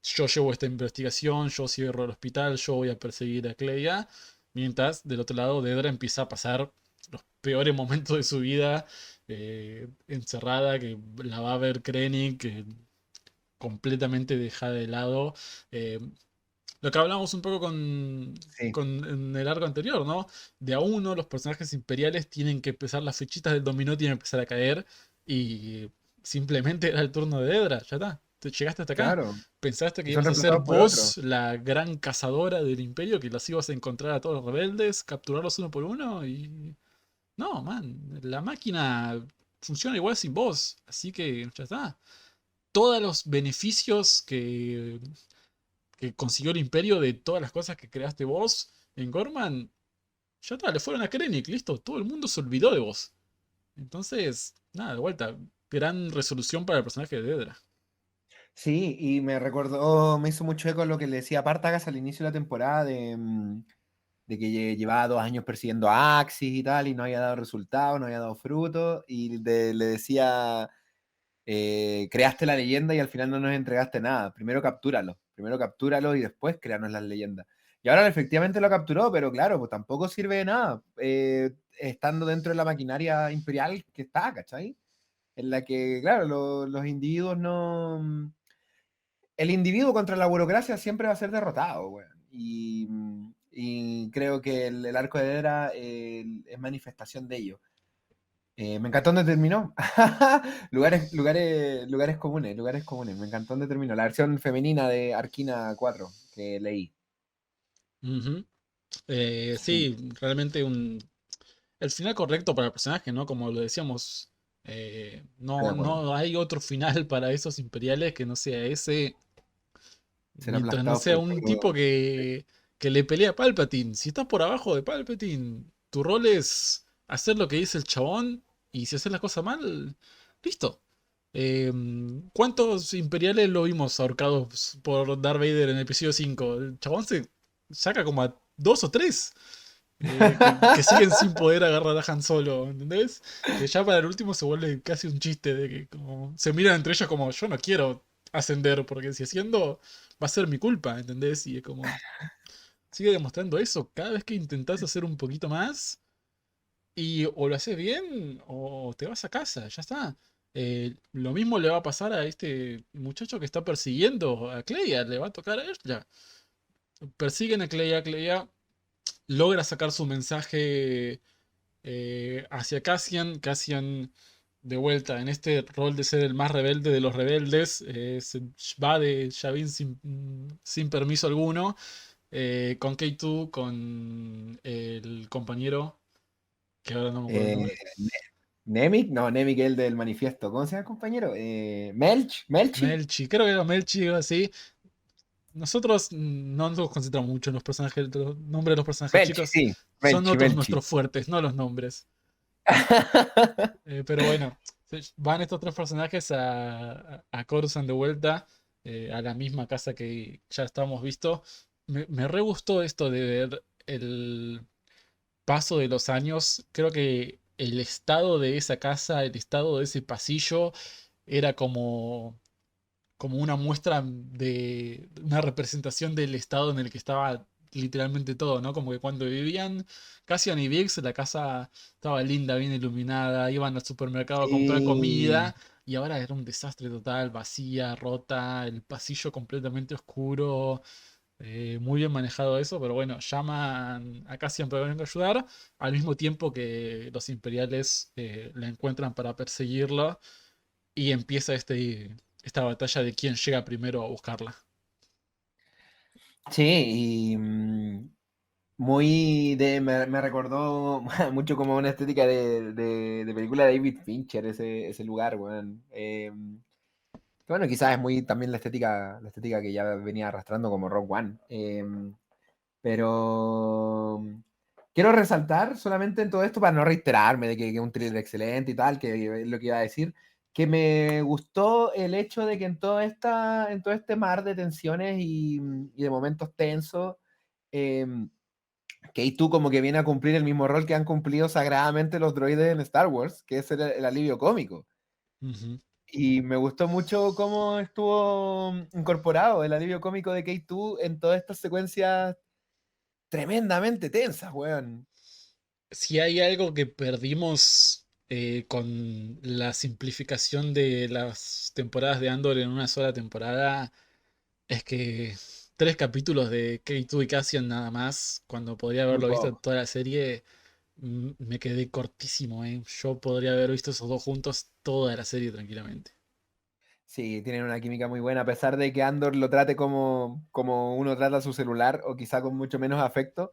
yo llevo esta investigación, yo cierro el hospital, yo voy a perseguir a Cleia. Mientras del otro lado, Dedra empieza a pasar los peores momentos de su vida, encerrada, que la va a ver Krennic, que completamente dejada de lado. Eh, lo que hablábamos un poco Sí, en el arco anterior, ¿no? De a uno, los personajes imperiales tienen que empezar, las fichitas del dominó tienen que empezar a caer y simplemente era el turno de Edra, ya está. Te llegaste hasta acá. claro. Pensaste que Y son ibas a ser reemplazados por otros. vos la gran cazadora del imperio, que las ibas a encontrar a todos los rebeldes, capturarlos uno por uno y... No, man, la máquina funciona igual sin vos, así que ya está. Todos los beneficios que consiguió el imperio de todas las cosas que creaste vos en Gorman, ya está, le fueron a Krennic, listo, todo el mundo se olvidó de vos. Entonces, nada, de vuelta, gran resolución para el personaje de Dedra. Sí, y me recordó, me hizo mucho eco lo que le decía Partagas al inicio de la temporada de que llevaba 2 años persiguiendo a Axis y tal, y no había dado resultados, no había dado frutos, y le decía, creaste la leyenda y al final no nos entregaste nada. Primero captúralo y después créanos las leyendas. Y ahora efectivamente lo capturó, pero claro, pues tampoco sirve de nada, estando dentro de la maquinaria imperial que está, ¿cachai? En la que, claro, los individuos no... El individuo contra la burocracia siempre va a ser derrotado, weón. Y creo que el arco de Hera es manifestación de ello. Me encantó donde terminó. Lugares comunes, lugares comunes. Me encantó donde terminó. La versión femenina de Arquina 4 que leí. Ujú. Sí, Sí, realmente el final correcto para el personaje, ¿no? Como lo decíamos, estoy de no, acuerdo. no hay otro final para esos imperiales que no sea ese, Ser mientras no aplastados sea por el un tipo fuego. que le pelea a Palpatine. Si estás por abajo de Palpatine, tu rol es hacer lo que dice el chabón y si haces las cosas mal, listo. ¿Cuántos imperiales lo vimos ahorcados por Darth Vader en el episodio 5? El chabón se saca como a dos o tres que siguen sin poder agarrar a Han Solo, ¿entendés? Que ya para el último se vuelve casi un chiste de que como, se miran entre ellos como yo no quiero ascender porque si asciendo va a ser mi culpa, ¿entendés? Y es como, sigue demostrando eso cada vez que intentás hacer un poquito más y o lo haces bien o te vas a casa, ya está. Lo mismo le va a pasar a este muchacho que está persiguiendo a Cleia, le va a tocar a ella. Persiguen a Cleia, Cleia logra sacar su mensaje hacia Cassian. Cassian, de vuelta, en este rol de ser el más rebelde de los rebeldes, se va de Yavin sin permiso alguno, con K2, con el compañero, que ahora no me acuerdo el Eh, nombre. Nemik, no, Nemik es el del manifiesto. ¿Cómo se llama, compañero? Melchi. Melchi, creo que era Melchi o así. Nosotros no nos concentramos mucho en los personajes, los nombres de los personajes Melchi, chicos. sí. Son Melchi, otros Melchi. nuestros fuertes, no los nombres. Pero bueno, van estos tres personajes a Coruscant de vuelta, a la misma casa que ya estábamos visto. Me re gustó esto de ver el paso de los años. Creo que el estado de esa casa, el estado de ese pasillo, era como una muestra de una representación del estado en el que estaba literalmente todo, ¿no? Como que cuando vivían Cassian y Biggs, la casa estaba linda, bien iluminada, iban al supermercado a comprar Sí. comida y ahora era un desastre total, vacía, rota, el pasillo completamente oscuro. Muy bien manejado eso, pero bueno, llaman a Cassian para venir a ayudar, al mismo tiempo que los imperiales la encuentran para perseguirlo y empieza esta batalla de quién llega primero a buscarla. Sí, y me recordó mucho como una estética de película de David Fincher, ese lugar, weón. Bueno, quizás es muy también la estética que ya venía arrastrando como Rock One. Pero quiero resaltar solamente en todo esto, para no reiterarme de que es un thriller excelente y tal, que es lo que iba a decir, que me gustó el hecho de que en todo este mar de tensiones y de momentos tensos, eh, K2 como que viene a cumplir el mismo rol que han cumplido sagradamente los droides en Star Wars, que es el alivio cómico. Ujú. Y me gustó mucho cómo estuvo incorporado el alivio cómico de K2 en todas estas secuencias tremendamente tensas, weón. Si hay algo que perdimos con la simplificación de las temporadas de Andor en una sola temporada, es que tres capítulos de K2 y Cassian nada más, cuando podría Muy haberlo visto en poco. toda la serie, me quedé cortísimo, ¿eh? Yo podría haber visto esos dos juntos toda la serie tranquilamente. Sí, tienen una química muy buena, a pesar de que Andor lo trate como uno trata su celular, o quizá con mucho menos afecto.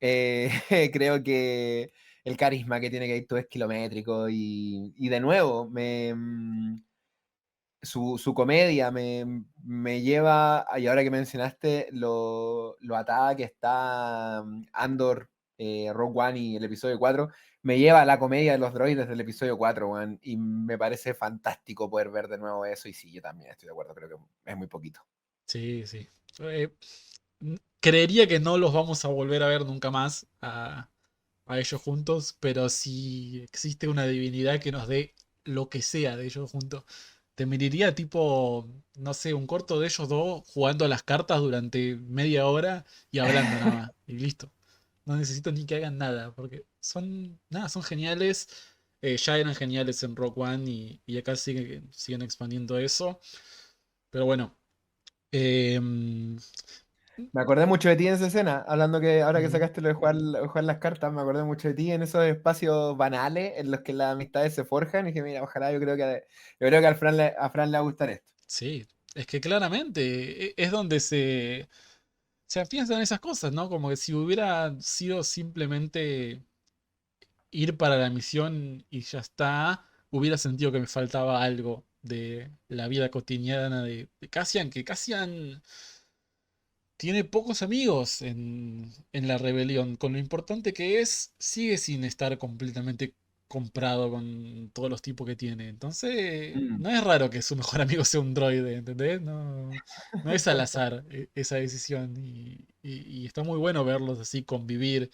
eh, Creo que el carisma que tiene Keito es kilométrico y de nuevo, su comedia me lleva, y ahora que mencionaste lo atada que está Andor, Rogue One y el episodio 4, me lleva a la comedia de los droides del episodio 4, weón, y me parece fantástico poder ver de nuevo eso, y sí, yo también estoy de acuerdo, creo que es muy poquito. Sí, sí. Eh, Creería que no los vamos a volver a ver nunca más a ellos juntos, pero si existe una divinidad que nos dé lo que sea de ellos juntos, te miraría tipo, no sé, un corto de ellos dos jugando a las cartas durante media hora y hablando nada más, y listo. No necesito ni que hagan nada, porque nada, son geniales. Ya eran geniales en Rock One y acá siguen expandiendo eso. Pero bueno, em, Me acordé mucho de ti en esa escena, hablando que ahora que ujú, sacaste lo de jugar las cartas, me acordé mucho de ti en esos espacios banales en los que las amistades se forjan, y dije, mira, ojalá, yo creo que a Fran le va a gustar esto. sí, es que claramente es donde se afianzan esas cosas, ¿no? Como que si hubiera sido simplemente ir para la misión y ya está, hubiera sentido que me faltaba algo de la vida cotidiana de Cassian, que Cassian tiene pocos amigos en la rebelión. Con lo importante que es, sigue sin estar completamente comprado con todos los tipos que tiene. Entonces, Mm. no es raro que su mejor amigo sea un droide, ¿entendés? No, no es al azar esa decisión. Y está muy bueno verlos así convivir,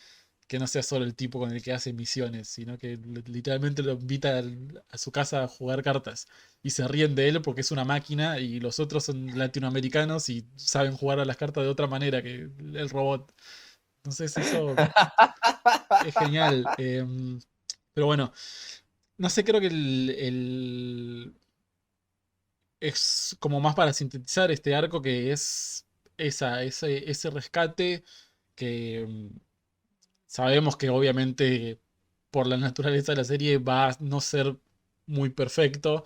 que no sea solo el tipo con el que hace misiones, sino que literalmente lo invita a su casa a jugar cartas y se ríen de él porque es una máquina y los otros son latinoamericanos y saben jugar a las cartas de otra manera que el robot. Entonces eso es genial. Pero bueno, no sé, creo que es como más para sintetizar este arco que es ese rescate que sabemos que obviamente por la naturaleza de la serie va a no ser muy perfecto.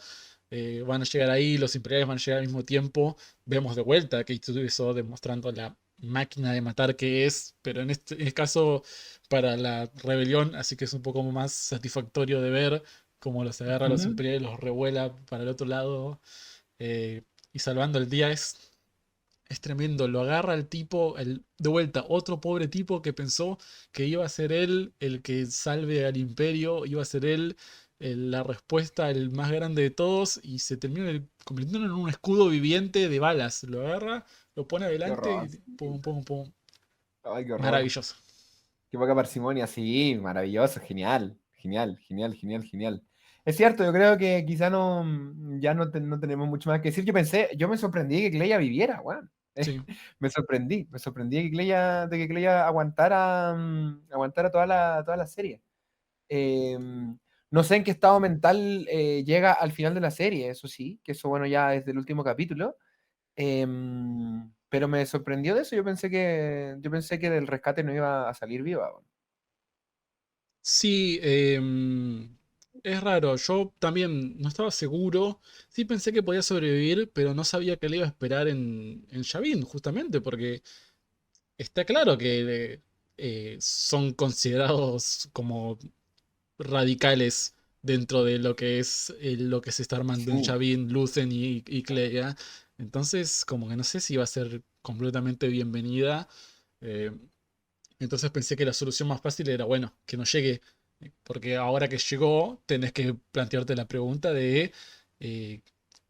Van a llegar ahí, los imperiales van a llegar al mismo tiempo. Vemos de vuelta que eso demostrando la máquina de matar que es, pero en este caso para la rebelión, así que es un poco más satisfactorio de ver como los agarra a los Ujú. imperiales, los revuela para el otro lado eh, y salvando el día es tremendo. Lo agarra el tipo, de vuelta, otro pobre tipo que pensó que iba a ser él el que salve al imperio, iba a ser él la respuesta, el más grande de todos, y se termina convirtiendo en un escudo viviente de balas. Lo agarra, lo pone Qué adelante y horror. pum, pum, pum. Ay, qué horror. Maravilloso. Qué poca parsimonia, sí, maravilloso, genial, genial, genial, genial, genial. Es cierto, yo creo que quizá no, ya no tenemos mucho más que decir. Yo me sorprendí que Cleia viviera, weón. Sí. Me sorprendí de que Cleia aguantara, aguantara toda la serie. Eh, no sé en qué estado mental llega al final de la serie, eso sí, que eso bueno ya es del último capítulo. Pero me sorprendió de eso. Yo pensé que del rescate no iba a salir viva, weón. Sí, es raro. Yo también no estaba seguro. Sí pensé que podía sobrevivir, pero no sabía que le iba a esperar en Yavin, justamente, porque está claro que son considerados como radicales dentro de lo que es lo que se está armando en Sí, Yavin, Lucen y Clea. Entonces, como que no sé si iba a ser completamente bienvenida. eh, entonces pensé que la solución más fácil era, bueno, que no llegue, porque ahora que llegó, tenés que plantearte la pregunta de eh,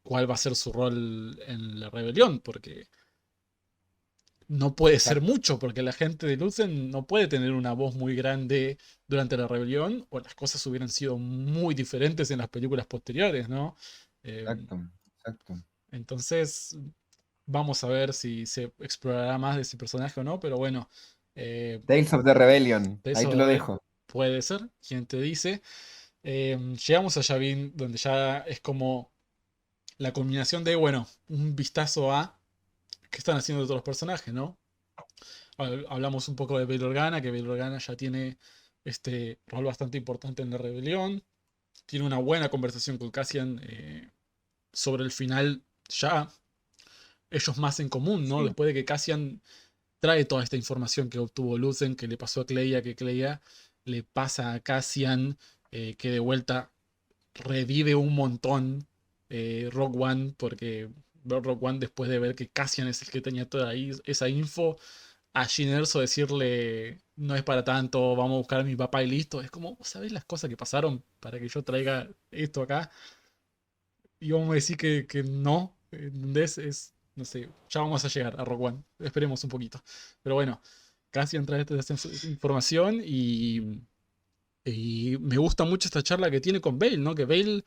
cuál va a ser su rol en la rebelión, porque no puede ser exacto, mucho, porque la gente de Lucen no puede tener una voz muy grande durante la rebelión, o las cosas hubieran sido muy diferentes en las películas posteriores, ¿no? Eh, exacto, exacto. entonces, vamos a ver si se explorará más de ese personaje o no, pero bueno. Tales of the Rebellion, De ahí te eso lo dejo. puede ser, quien te dice. Llegamos a Yavin, donde ya es como la culminación de, bueno, un vistazo a qué están haciendo otros personajes, ¿no? Hablamos un poco de Bail Organa, que Bail Organa ya tiene este rol bastante importante en la rebelión. Tiene una buena conversación con Cassian sobre el final, ya ellos más en común, ¿no? Sí, Después de que Cassian trae toda esta información que obtuvo Lucen, que le pasó a Cleia, que Cleia le pasa a Cassian, que de vuelta revive un montón Rogue One, porque Rogue One después de ver que Cassian es el que tenía toda esa info, a Jyn Erso decirle, no es para tanto, vamos a buscar a mi papá y listo, es como, ¿vos sabés las cosas que pasaron para que yo traiga esto acá? Y vamos a decir que no, ¿entendés? Es, no sé, ya vamos a llegar a Rogue One, esperemos un poquito. Pero bueno, Cassian trae esta información y me gusta mucho esta charla que tiene con Bale, ¿no? Que Bale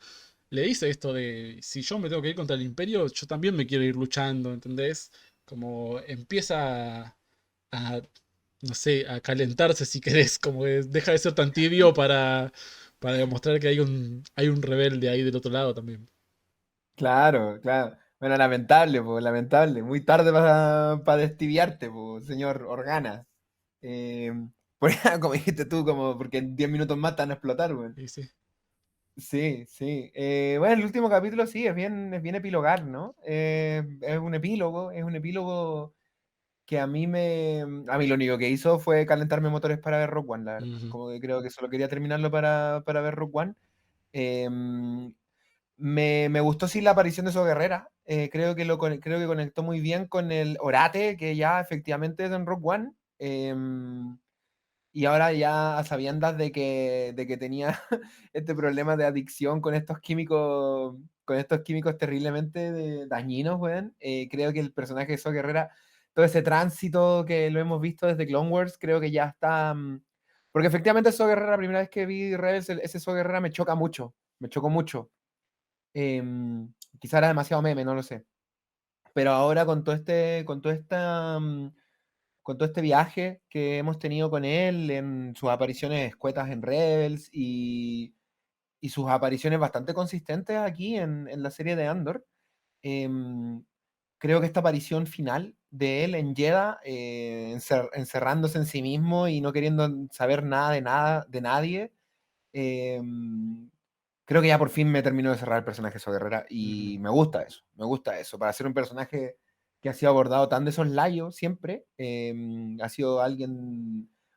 le dice esto de, si yo me tengo que ir contra el Imperio, yo también me quiero ir luchando, ¿entendés? Como empieza a, no sé, a calentarse si querés, como que deja de ser tan tibio para demostrar que hay un rebelde ahí del otro lado también. claro, claro. Bueno, lamentable, pues, lamentable. Muy tarde para destibiarte, pues, señor Organa. Eh, como dijiste tú, como porque en 10 minutos más te van a explotar, güey. Y sí. Sí, sí. Bueno, el último capítulo sí, es bien epilogar, ¿no? Es un epílogo que a mí lo único que hizo fue calentarme motores para ver Rock One, la verdad. Ujú. Como que creo que solo quería terminarlo para ver Rock One. Em, me gustó sí la aparición de So Guerrera. Creo que conectó muy bien con el Orate, que ya efectivamente es en Rock One. Y ahora ya a sabiendas de que tenía este problema de adicción con estos químicos terriblemente dañinos, weón, creo que el personaje de So Guerrera, todo ese tránsito que lo hemos visto desde Clone Wars, creo que ya está... porque efectivamente So Guerrera, la primera vez que vi Rebels, ese So Guerrera me choca mucho, me chocó mucho. Quizá era demasiado meme, no lo sé. Pero ahora con todo este viaje que hemos tenido con él, en sus apariciones escuetas en Rebels y sus apariciones bastante consistentes aquí en la serie de Andor, em, creo que esta aparición final de él en Jedha, encerrándose en sí mismo y no queriendo saber nada de nadie, em, creo que ya por fin me terminó de cerrar el personaje de So Guerrera Ujú. y me gusta eso, para ser un personaje que ha sido abordado tan de soslayo siempre, ha sido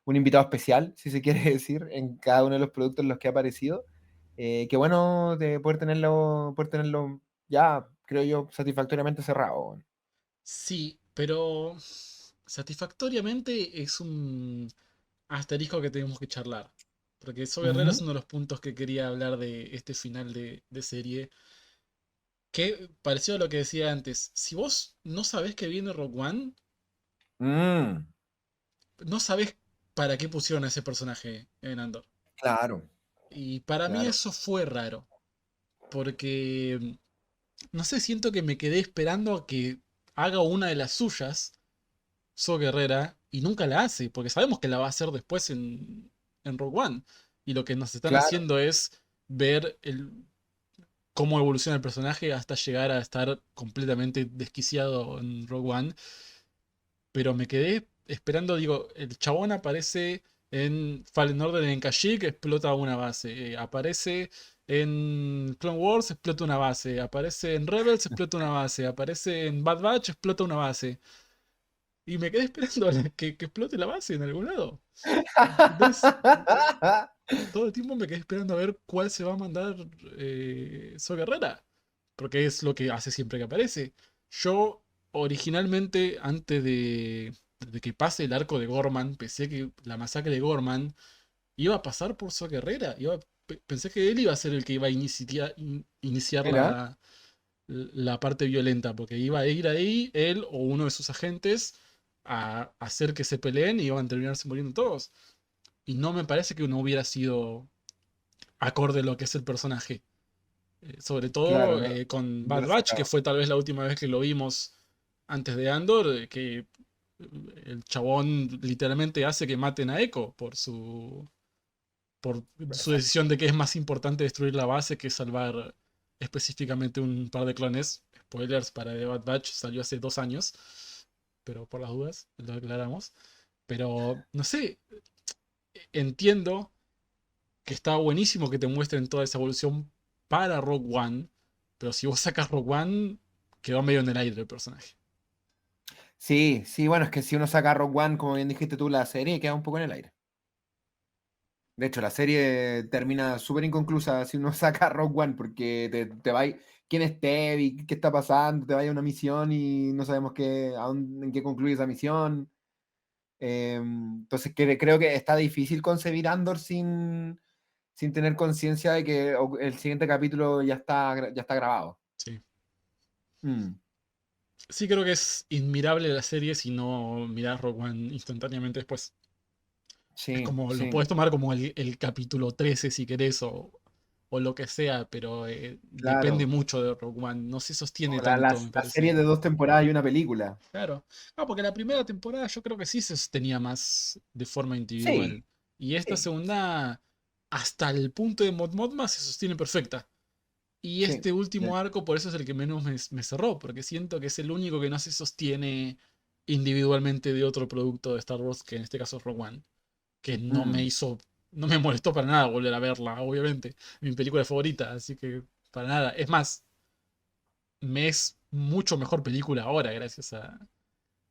un invitado especial, si se quiere decir, en cada uno de los productos en los que ha aparecido. Qué bueno de poder tenerlo ya, creo yo, satisfactoriamente cerrado, weón. Sí, pero satisfactoriamente es un asterisco que tenemos que charlar. Porque So Guerrero es Ujú. uno de los puntos que quería hablar de este final de serie. Que parecido a lo que decía antes, si vos no sabés que viene Rogue One, Mm, no sabés para qué pusieron a ese personaje en Andor. claro, Y para mí claro. eso fue raro. Porque, no sé, siento que me quedé esperando a que haga una de las suyas, So Guerrera, y nunca la hace, porque sabemos que la va a hacer después en Rogue One. Y lo que nos están Claro, haciendo es ver cómo evoluciona el personaje hasta llegar a estar completamente desquiciado en Rogue One. Pero me quedé esperando, digo, el chabón aparece en Fallen Order en Kashyyyk, explota una base. Aparece en Clone Wars, explota una base. Aparece en Rebels, explota una base. Aparece en Bad Batch, explota una base. Y me quedé esperando a que explote la base en algún lado. Entonces, todo el tiempo me quedé esperando a ver cuál se va a mandar So Guerrera. Porque es lo que hace siempre que aparece. Yo, originalmente, antes de que pase el arco de Gorman, pensé que la masacre de Gorman iba a pasar por So Guerrera. Pensé que él iba a ser el que iba a iniciar mira. la parte violenta. Porque iba a ir ahí él o uno de sus agentes a hacer que se peleen y iban a terminarse muriendo todos. Y no me parece que no hubiera sido acorde a lo que es el personaje. Sobre Claro, todo no, con no Bad lo Batch, que sacaba. fue tal vez la última vez que lo vimos antes de Andor, que el chabón literalmente hace que maten a Echo por su Exacto. decisión de que es más importante destruir la base que salvar específicamente un par de clones. Spoilers para The Bad Batch, salió hace 2 años, pero por las dudas lo aclaramos. Pero no sé, entiendo que está buenísimo que te muestren toda esa evolución para Rogue One, pero si vos sacas Rogue One, quedó medio en el aire el personaje. Sí, sí, bueno, es que si uno saca Rogue One, como bien dijiste tú, la serie queda un poco en el aire. De hecho, la serie termina súper inconclusa si uno saca Rogue One, porque te va quién es Tevi, qué está pasando, te vaya a una misión y no sabemos en qué concluye esa misión. Entonces creo que está difícil concebir Andor sin tener conciencia de que el siguiente capítulo ya está grabado. Sí. Mm, Sí, creo que es inmirable la serie si no mirás Rogue One instantáneamente después. Es sí, como, lo sí, puedes tomar como el capítulo 13 si querés, o lo que sea, pero depende claro. mucho de Rogue One. No se sostiene O la tanto, me serie parece. de 2 temporadas y una película. Claro. Ah, porque la primera temporada yo creo que sí se sostenía más de forma Sí, individual. Y esta sí, segunda, hasta el punto de Mod Mothma, se sostiene perfecta. Y sí. este último arco, por eso es el que menos me cerró, porque siento que es el único que no se sostiene individualmente de otro producto de Star Wars, que en este caso es Rogue One, que Mm. no me molestó para nada volver a verla, obviamente. Mi película favorita, así que para nada. Es más, me es mucho mejor película ahora, gracias a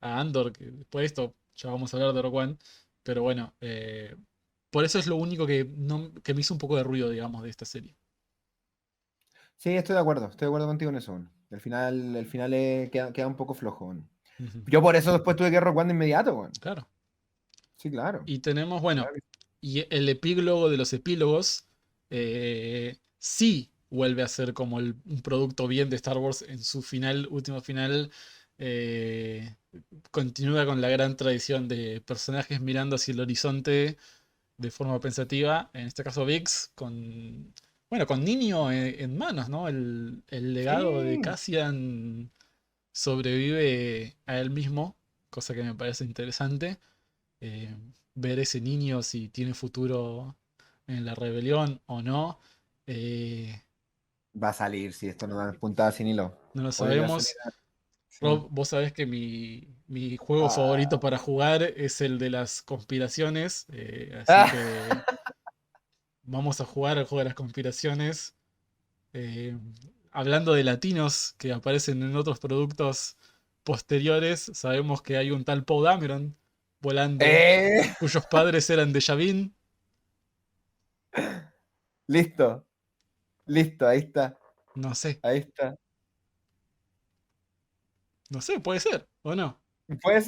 Andor, que después de esto ya vamos a hablar de Rogue One. Pero bueno, por eso es lo único que, no, que me hizo un poco de ruido, digamos, de esta serie. Sí, estoy de acuerdo contigo en eso. Weón. El final queda un poco flojo. Weón. Ujú. Yo por eso después tuve que Rock One de inmediato, weón. Claro. Sí, claro. Y tenemos, bueno, Claro que y el epílogo de los epílogos sí vuelve a ser como un producto bien de Star Wars en su final, último final. eh, Continúa con la gran tradición de personajes mirando hacia el horizonte de forma pensativa. En este caso, Vix, bueno, con Niño en manos, ¿no? El legado de sí. Cassian sobrevive a él mismo, cosa que me parece interesante. eh, Ver ese niño si tiene futuro en la rebelión o no. eh, Va a salir, si esto no da puntada sin hilo. no lo Hoy va a salir. sabemos. Sí. Rob, vos sabés que mi juego favorito Ah. para jugar es el de las conspiraciones, así Ah. que vamos a jugar al juego de las conspiraciones. Eh, Hablando de latinos que aparecen en otros productos posteriores, sabemos que hay un tal Poe Dameron volando, Eh, cuyos padres eran de Yavin. Listo. Listo, ahí está. No sé, Ahí está. no sé, puede ser, ¿o no? Puede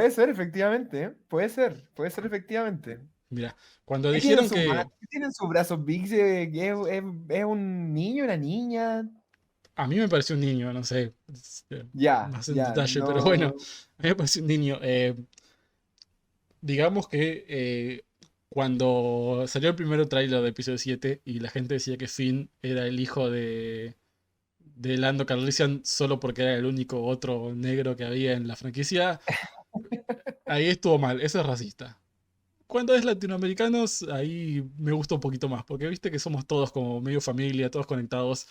ser, efectivamente, ¿eh? Puede ser, efectivamente. Mira, cuando ¿Qué tienen dijeron sus manos? que ¿Qué tienen sus brazos bigs? Es un niño, una niña? a mí me pareció un niño, no sé, Ya, más en ya, detalle, pero bueno, no. a mí me pareció un niño. Digamos que cuando salió el primer tráiler de episodio 7 y la gente decía que Finn era el hijo de Lando Calrissian solo porque era el único otro negro que había en la franquicia, ahí estuvo mal, eso es racista. Cuando es latinoamericanos, ahí me gusta un poquito más, porque viste que somos todos como medio familia, todos conectados.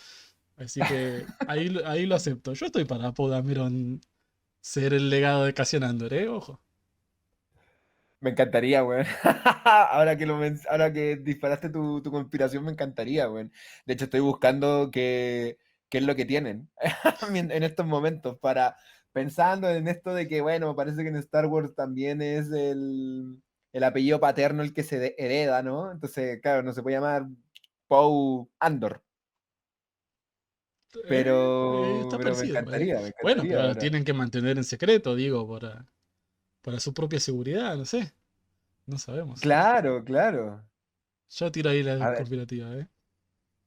Así que ahí lo acepto. Yo estoy para Poe Dameron ser el legado de Cassian Andor, ¿eh? Ojo. Me encantaría, weón. Ahora que disparaste tu conspiración, me encantaría, weón. De hecho, estoy buscando qué es lo que tienen en estos momentos para pensando en esto de que, bueno, parece que en Star Wars también es el apellido paterno el que hereda, ¿no? Entonces, claro, no se puede llamar Poe Andor, Está pero parecido, ¿eh? me Bueno, encantaría pero lo ahora. tienen que mantener en secreto, digo, para su propia seguridad, no sé. No sabemos. Claro, claro. Yo tiro ahí la A ver. conspirativa, ¿eh?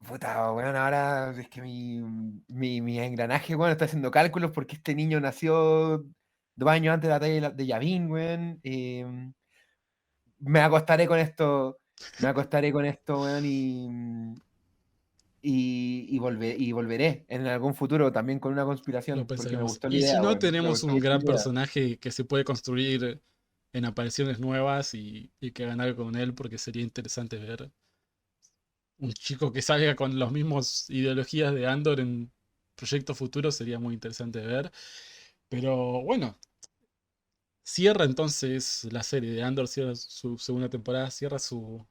Puta, weón, ahora es que mi engranaje, weón, está haciendo cálculos porque este niño nació 2 años antes de la batalla de Yavin, weón. Me acostaré con esto, me acostaré con esto, weón, y volveré en algún futuro también con una Lo conspiración, porque me pensaremos. gustó la Y si idea, no, weón, me tenemos gustó un mucho la gran idea. personaje que se puede construir en apariciones nuevas y que hagan algo con él, porque sería interesante ver un chico que salga con los mismos ideologías de Andor en proyectos futuros, sería muy interesante de ver. Pero bueno, cierra entonces la serie de Andor, cierra su segunda temporada, cierra su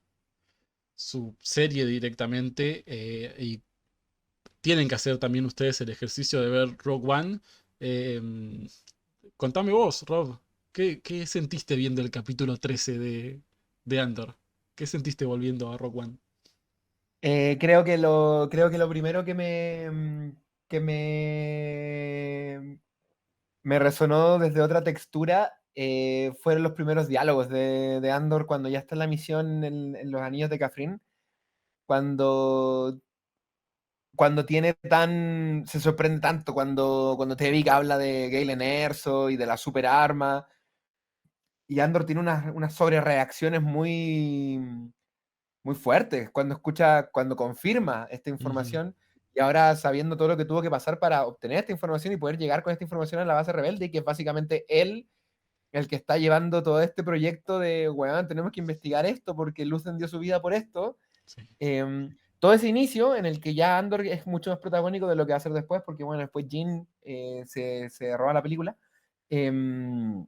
serie directamente y tienen que hacer también ustedes el ejercicio de ver Rogue One. Em, Contame vos, Rob, ¿qué sentiste viendo el capítulo 13 de Andor? ¿Qué sentiste volviendo a Rogue One? Creo que lo primero que me resonó desde otra textura fueron los primeros diálogos de Andor cuando ya está en la misión en los anillos de Kafrin, cuando, cuando se sorprende tanto cuando Tevik habla de Galen Erso y de la super arma, y Andor tiene unas sobrereacciones muy fuertes cuando confirma esta Ujú, información. Y ahora sabiendo todo lo que tuvo que pasar para obtener esta información y poder llegar con esta información a la base rebelde, y que es básicamente él el que está llevando todo este proyecto de, weón, tenemos que investigar esto porque Lucen dio su vida por esto. sí. Todo ese inicio en el que ya Andor es mucho más protagónico de lo que va a hacer después, porque bueno, después Jean se roba la película. em,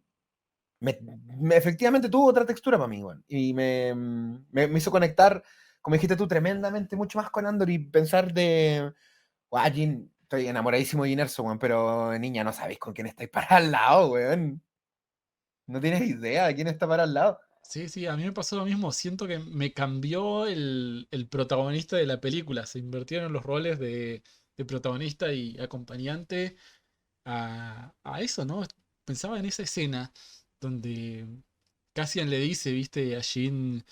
Efectivamente tuvo otra textura para mí, weón. Y me hizo conectar, como dijiste tú, tremendamente mucho más con Andor y pensar de, guau, Jean, estoy enamoradísimo de Jean Erso, weón, pero niña, no sabéis con quién estáis para al lado, weón. No tienes idea de quién está para al lado. Sí, sí, a mí me pasó lo mismo. Siento que me cambió el protagonista de la película. Se invirtieron los roles de protagonista y acompañante a eso, ¿no? Pensaba en esa escena donde Cassian le dice, viste, a Jin,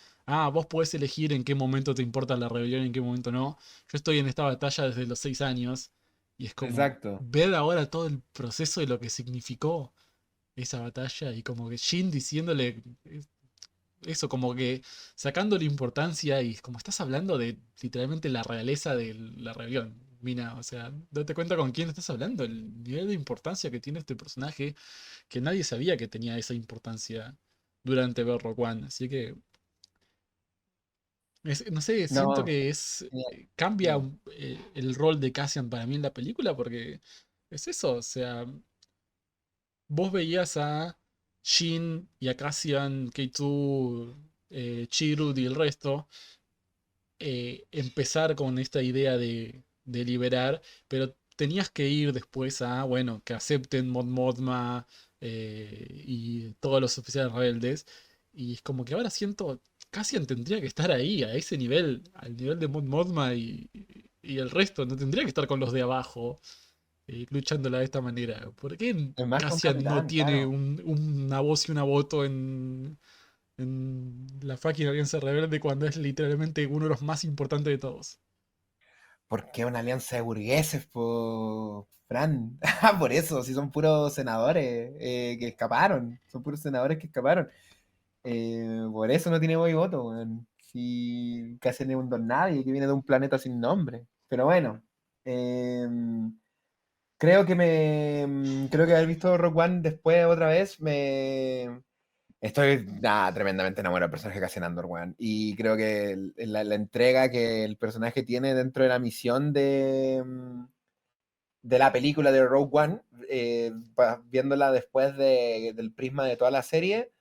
vos podés elegir en qué momento te importa la rebelión y en qué momento no. Yo estoy en esta batalla desde los 6 años y es como Exacto. ver ahora todo el proceso de lo que significó esa batalla y como que Jin diciéndole eso, como que sacándole importancia y como estás hablando de literalmente la realeza de la rebelión. Mina, o sea, date cuenta con quién estás hablando, el nivel de importancia que tiene este personaje, que nadie sabía que tenía esa importancia durante ver Rogue One. Así que, no sé, siento No, que genial, cambia genial. el rol de Cassian para mí en la película, porque es eso, o sea, vos veías a Shin y a Cassian, K2, Chirrut y el resto empezar con esta idea de liberar, pero tenías que ir después a, bueno, que acepten Mon Mothma y todos los oficiales rebeldes. Y es como que ahora siento, Cassian tendría que estar ahí, a ese nivel, al nivel de Mon Mothma y el resto no tendría que estar con los de abajo, luchándola de esta manera. ¿Por qué Es más que un Cassian no capitán, tiene claro. una voz y una voto en la fucking Alianza Rebelde cuando es literalmente uno de los más importantes de todos? Porque una alianza de burgueses, por Fran. Por eso, si son puros senadores que escaparon. Son puros senadores que escaparon. Por eso no tiene voz y voto, weón. Si casi ni un don nadie que viene de un planeta sin nombre. Pero bueno. eh, creo que haber visto Rock One después otra vez me. Estoy tremendamente enamorado del personaje de Cassian Andor, weón. Y creo que la entrega que el personaje tiene dentro de la misión de la película de Rogue One, viéndola después del prisma de toda la serie,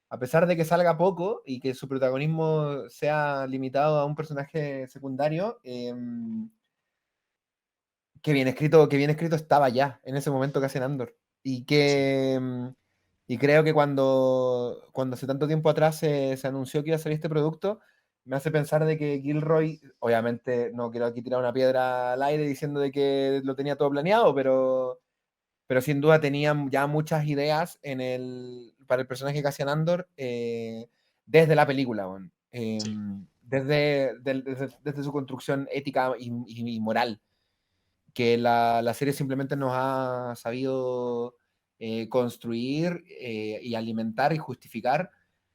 a pesar de que salga poco y que su protagonismo sea limitado a un personaje secundario, que bien escrito estaba ya en ese momento Cassian Andor. Y Sí. que y creo que cuando hace tanto tiempo atrás se anunció que iba a salir este producto, me hace pensar de que Gilroy, obviamente no quiero aquí tirar una piedra al aire diciendo de que lo tenía todo planeado, pero sin duda tenían ya muchas ideas para el personaje de Cassian Andor desde la película, weón. Sí. Desde su construcción ética y moral, que la serie simplemente nos ha sabido construir y alimentar y justificar,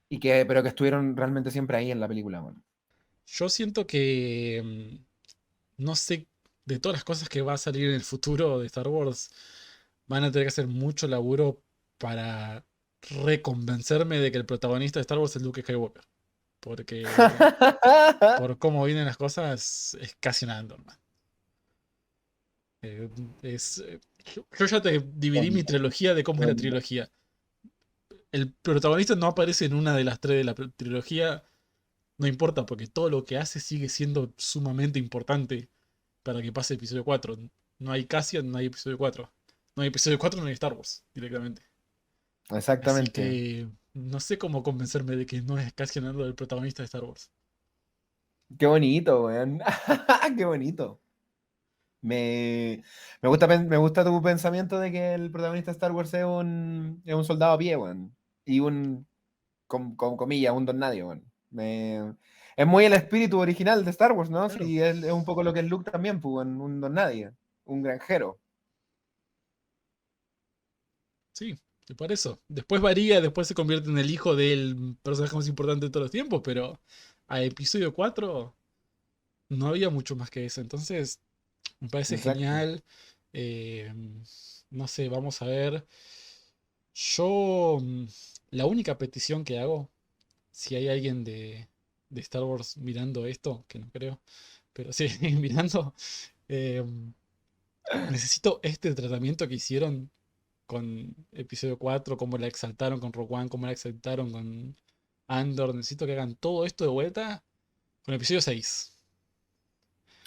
pero que estuvieron realmente siempre ahí en la película, weón. Yo siento que no sé, de todas las cosas que va a salir en el futuro de Star Wars, van a tener que hacer mucho laburo para reconvencerme de que el protagonista de Star Wars es Luke Skywalker. Porque por cómo vienen las cosas, es casi nada normal. Eh, yo ya te dividí mi trilogía de cómo es la trilogía. El protagonista no aparece en una de las tres de la trilogía, no importa, porque todo lo que hace sigue siendo sumamente importante para que pase episodio 4. No hay Cassian, no hay episodio 4. No hay episodio 4, no hay Star Wars, directamente. Así Exactamente. que no sé cómo convencerme de que no es Cassian Andor el protagonista de Star Wars. Qué bonito, weón. Qué bonito. Me, me gusta tu pensamiento de que el protagonista de Star Wars es un soldado a pie, weón. Y con comillas, un don nadie, weón. Es muy el espíritu original de Star Wars, ¿no? Claro, Sí, es un poco lo que es Luke también, pues, weón, un don nadie, un granjero. sí, y por eso. Después varía, después se convierte en el hijo del personaje más importante de todos los tiempos, pero a episodio 4 no había mucho más que eso. Entonces, me parece Exacto. genial. Eh, no sé, vamos a ver. Yo, la única petición que hago, si hay alguien de Star Wars mirando esto, que no creo, pero sí, mirando, eh, necesito este tratamiento que hicieron con episodio 4 como la exaltaron con Rogue One, como la exaltaron con Andor. Necesito que hagan todo esto de vuelta con episodio 6.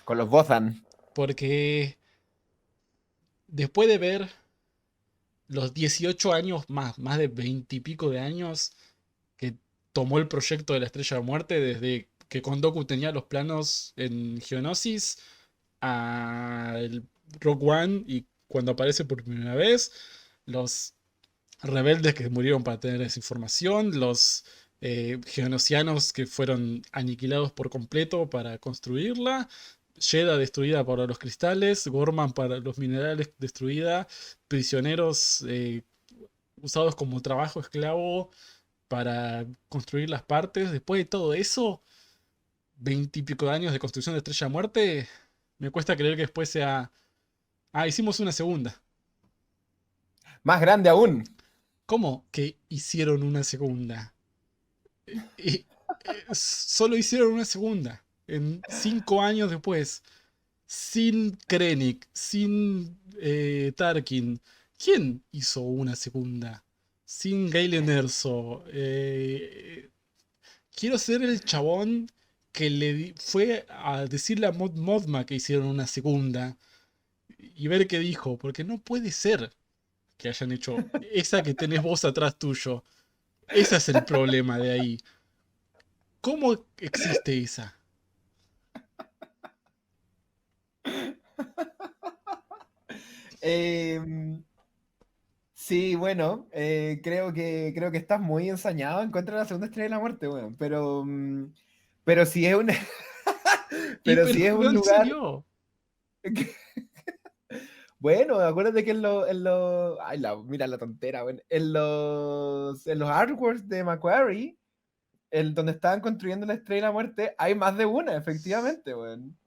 Con los Bothan. Porque después de ver los 18 años más de 20 y pico de años que tomó el proyecto de la Estrella de Muerte, desde que Kondoku tenía los planos en Geonosis a el Rogue One y cuando aparece por primera vez, los rebeldes que murieron para tener esa información, los geonosianos que fueron aniquilados por completo para construirla, Jedha destruida para los cristales, Gorman para los minerales destruida, prisioneros usados como trabajo esclavo para construir las partes. Después de todo eso, 20 y pico de años de construcción de Estrella de Muerte, me cuesta creer que después sea... Ah, hicimos una segunda. Más grande aún. ¿Cómo que hicieron una segunda? Y, solo hicieron una segunda. En 5 años después. Sin Krennic, sin Tarkin. ¿Quién hizo una segunda? Sin Galen Erso. Quiero ser el chabón que fue a decirle a Mothma que hicieron una segunda. Y ver qué dijo. Porque no puede ser que hayan hecho esa que tenés vos atrás tuyo. Ese es el problema de ahí. ¿Cómo existe esa? Em, sí, bueno, creo que estás muy ensañado en contra de la segunda estrella de la muerte, weón. Pero si es un, Y pero pero, si es ¿de un dónde lugar. salió? Bueno, acuérdate que ay, mira la tontera, weón. En los artworks de Macquarie, donde estaban construyendo la estrella de la muerte, hay más de una, efectivamente, weón.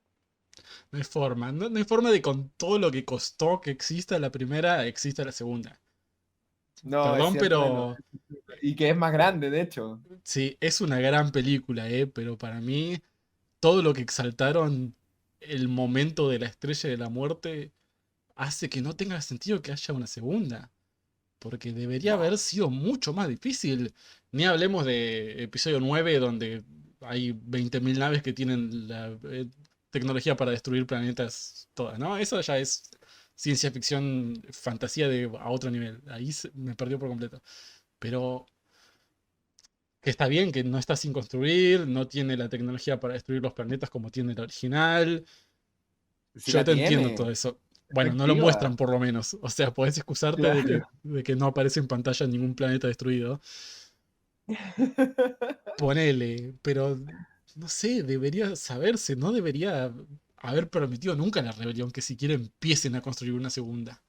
No hay forma. No hay forma de con todo lo que costó que exista la primera, exista la segunda. No, es Perdón, cierto que no. pero Y que es más grande, de hecho. sí, es una gran película, pero para mí todo lo que exaltaron el momento de la estrella de la muerte hace que no tenga sentido que haya una segunda. Porque debería No. haber sido mucho más difícil. Ni hablemos de episodio 9 donde hay 20.000 naves que tienen la tecnología para destruir planetas todas, ¿no? Eso ya es ciencia ficción, fantasía a otro nivel. Ahí me perdió por completo. Pero que está bien, que no está sin construir, no tiene la tecnología para destruir los planetas como tiene el original. Sí Yo la te entiendo tiene. todo eso. Bueno, no lo Efectiva. muestran por lo menos. O sea, podés excusarte Claro. de que no aparece en pantalla ningún planeta destruido. Ponele, pero no sé, debería saberse, no debería haber permitido nunca la rebelión que siquiera empiecen a construir una segunda.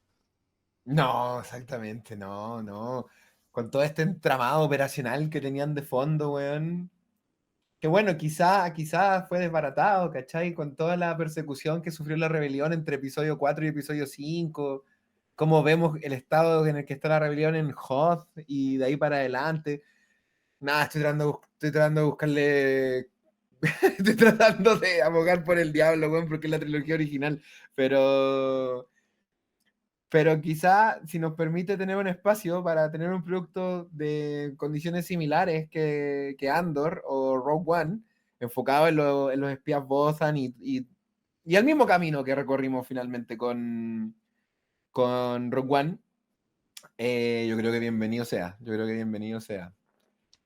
No, exactamente, no, no. Con todo este entramado operacional que tenían de fondo, weón. Que bueno, quizá fue desbaratado, ¿cachai? Con toda la persecución que sufrió la rebelión entre episodio 4 y episodio 5, cómo vemos el estado en el que está la rebelión en Hoth y de ahí para adelante. Nada, estoy tratando de buscarle. Estoy tratando de abogar por el diablo, weón, porque es la trilogía original. Pero. Pero quizá si nos permite tener un espacio para tener un producto de condiciones similares que Andor o Rogue One, enfocado en los espías Bothan y el mismo camino que recorrimos finalmente con Rogue One, yo creo que bienvenido sea. Yo creo que bienvenido sea.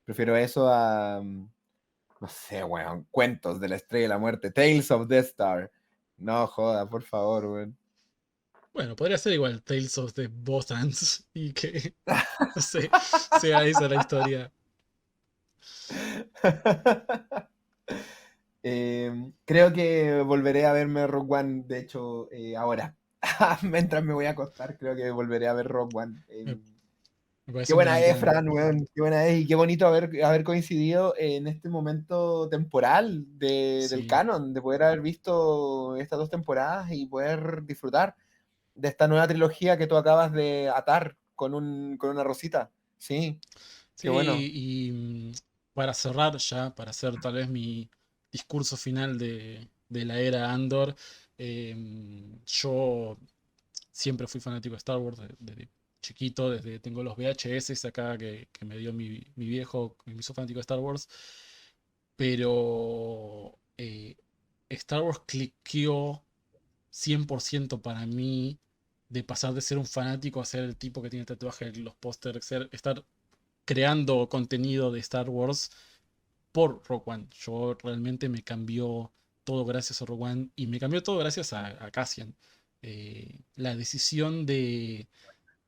Prefiero eso a, no sé, weón, cuentos de la Estrella de la Muerte, Tales of Death Star. No joda, por favor, weón. Bueno, podría ser igual Tales of the Bothans y que, no sé, sea esa la historia. Creo que volveré a verme Rogue One, de hecho, ahora. Mientras me voy a acostar, creo que volveré a ver Rogue One. Me, me Qué parece un buena gran es, plan. Fran, weón. Qué buena es y qué bonito haber coincidido en este momento temporal del Sí, canon, de poder haber visto estas dos temporadas y poder disfrutar de esta nueva trilogía que tú acabas de atar con una rosita. Sí, qué bueno. sí, y para cerrar ya, para hacer tal vez mi discurso final de la era Andor, yo siempre fui fanático de Star Wars desde chiquito, desde tengo los VHS acá que me dio mi viejo, que me hizo fanático de Star Wars, pero Star Wars cliqueó 100% para mí de pasar de ser un fanático a ser el tipo que tiene tatuajes en los pósters, estar creando contenido de Star Wars por Rogue One. Yo realmente me cambió todo gracias a Rogue One y me cambió todo gracias a Cassian. La decisión de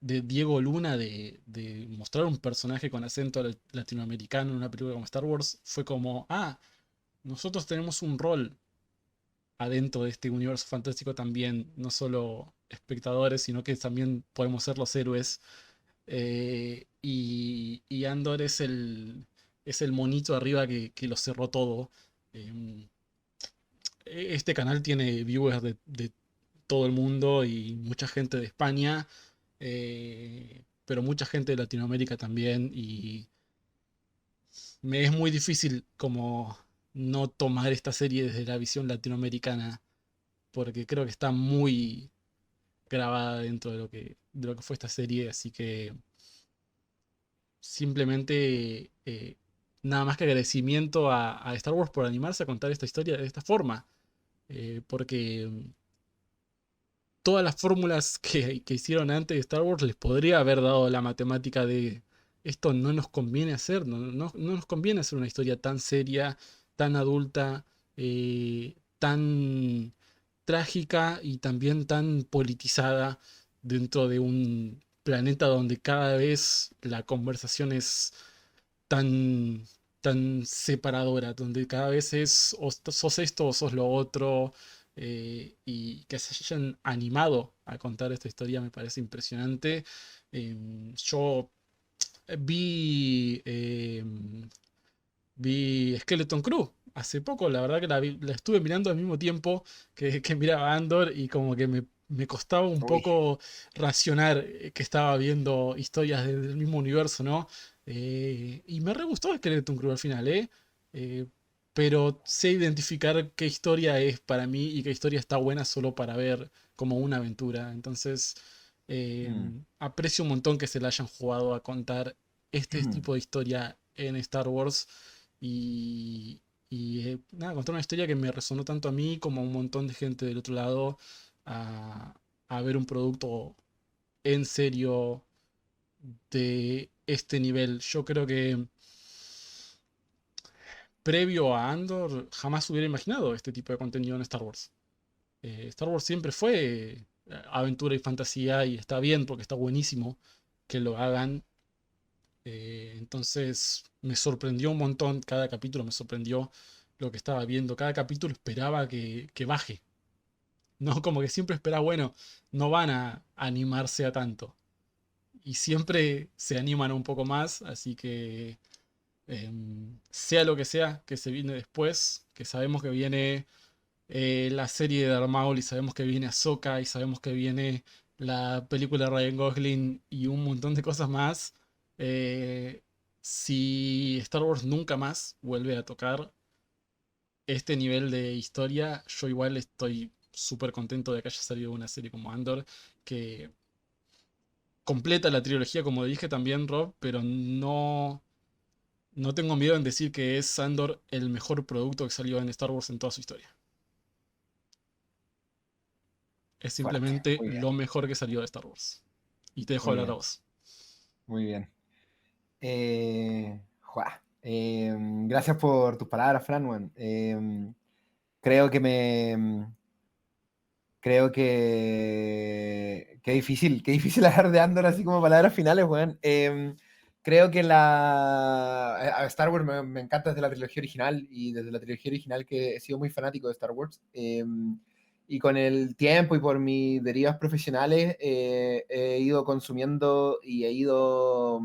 Diego Luna de mostrar un personaje con acento latinoamericano en una película como Star Wars fue como, nosotros tenemos un rol adentro de este universo fantástico también, no solo espectadores, sino que también podemos ser los héroes. Y Andor es el monito arriba que lo cerró todo. Eh, este canal tiene viewers de todo el mundo y mucha gente de España, pero mucha gente de Latinoamérica también. Y me es muy difícil como no tomar esta serie desde la visión latinoamericana, porque creo que está muy grabada dentro de lo que fue esta serie, así que simplemente nada más que agradecimiento a Star Wars por animarse a contar esta historia de esta forma, porque todas las fórmulas que hicieron antes de Star Wars les podría haber dado la matemática de esto no nos conviene hacer, no nos conviene hacer una historia tan seria, tan adulta, tan trágica y también tan politizada dentro de un planeta donde cada vez la conversación es tan, tan separadora, donde cada vez es o sos esto o sos lo otro, y que se hayan animado a contar esta historia me parece impresionante. Yo vi, vi Skeleton Crew hace poco, la verdad que la estuve mirando al mismo tiempo que miraba Andor y como que me costaba un Uy. poco racionar que estaba viendo historias del mismo universo, ¿no? Y me re gustó Skeleton Crew al final, ¿eh? Eh, pero sé identificar qué historia es para mí y qué historia está buena solo para ver como una aventura. Entonces, eh, Mm. aprecio un montón que se la hayan jugado a contar este tipo de historia en Star Wars y, nada, contar una historia que me resonó tanto a mí como a un montón de gente del otro lado a, a ver un producto en serio de este nivel. Yo creo que previo a Andor jamás hubiera imaginado este tipo de contenido en Star Wars. Star Wars siempre fue aventura y fantasía y está bien porque está buenísimo que lo hagan. Entonces me sorprendió un montón, cada capítulo me sorprendió lo que estaba viendo, cada capítulo esperaba que baje, ¿no? Como que siempre esperaba, bueno, no van a animarse a tanto. Y siempre se animan un poco más, así que sea lo que se viene después, que sabemos que viene la serie de Darth Maul y sabemos que viene Ahsoka y sabemos que viene la película de Ryan Gosling y un montón de cosas más. eh, si Star Wars nunca más vuelve a tocar este nivel de historia, yo igual estoy súper contento de que haya salido una serie como Andor, que completa la trilogía, como dije también, Rob, pero no tengo miedo en decir que es Andor el mejor producto que salió en Star Wars en toda su historia. Es Fuerte. simplemente Muy bien, lo mejor que salió de Star Wars. Y te dejo muy hablar a bien, vos. muy bien. Gracias por tus palabras, Fran, weón. Creo que creo que difícil hablar de Andor así como palabras finales, weón. Creo que a Star Wars me encanta desde la trilogía original y desde la trilogía original que he sido muy fanático de Star Wars. Y con el tiempo y por mis derivas profesionales he ido consumiendo y he ido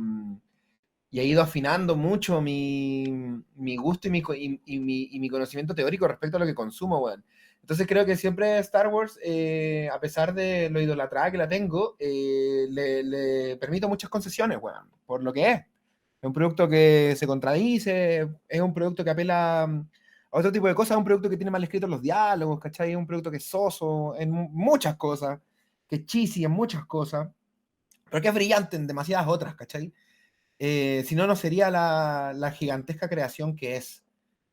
afinando mucho mi gusto y mi conocimiento teórico respecto a lo que consumo, weón. Entonces creo que siempre Star Wars, a pesar de lo idolatrada que la tengo, le permito muchas concesiones, weón, por lo que es. Es un producto que se contradice, es un producto que apela a otro tipo de cosas, es un producto que tiene mal escritos los diálogos, ¿cachai? Es un producto que es soso en muchas cosas, que es cheesy en muchas cosas, pero que es brillante en demasiadas otras, ¿cachai? Si no, no sería la gigantesca creación que es,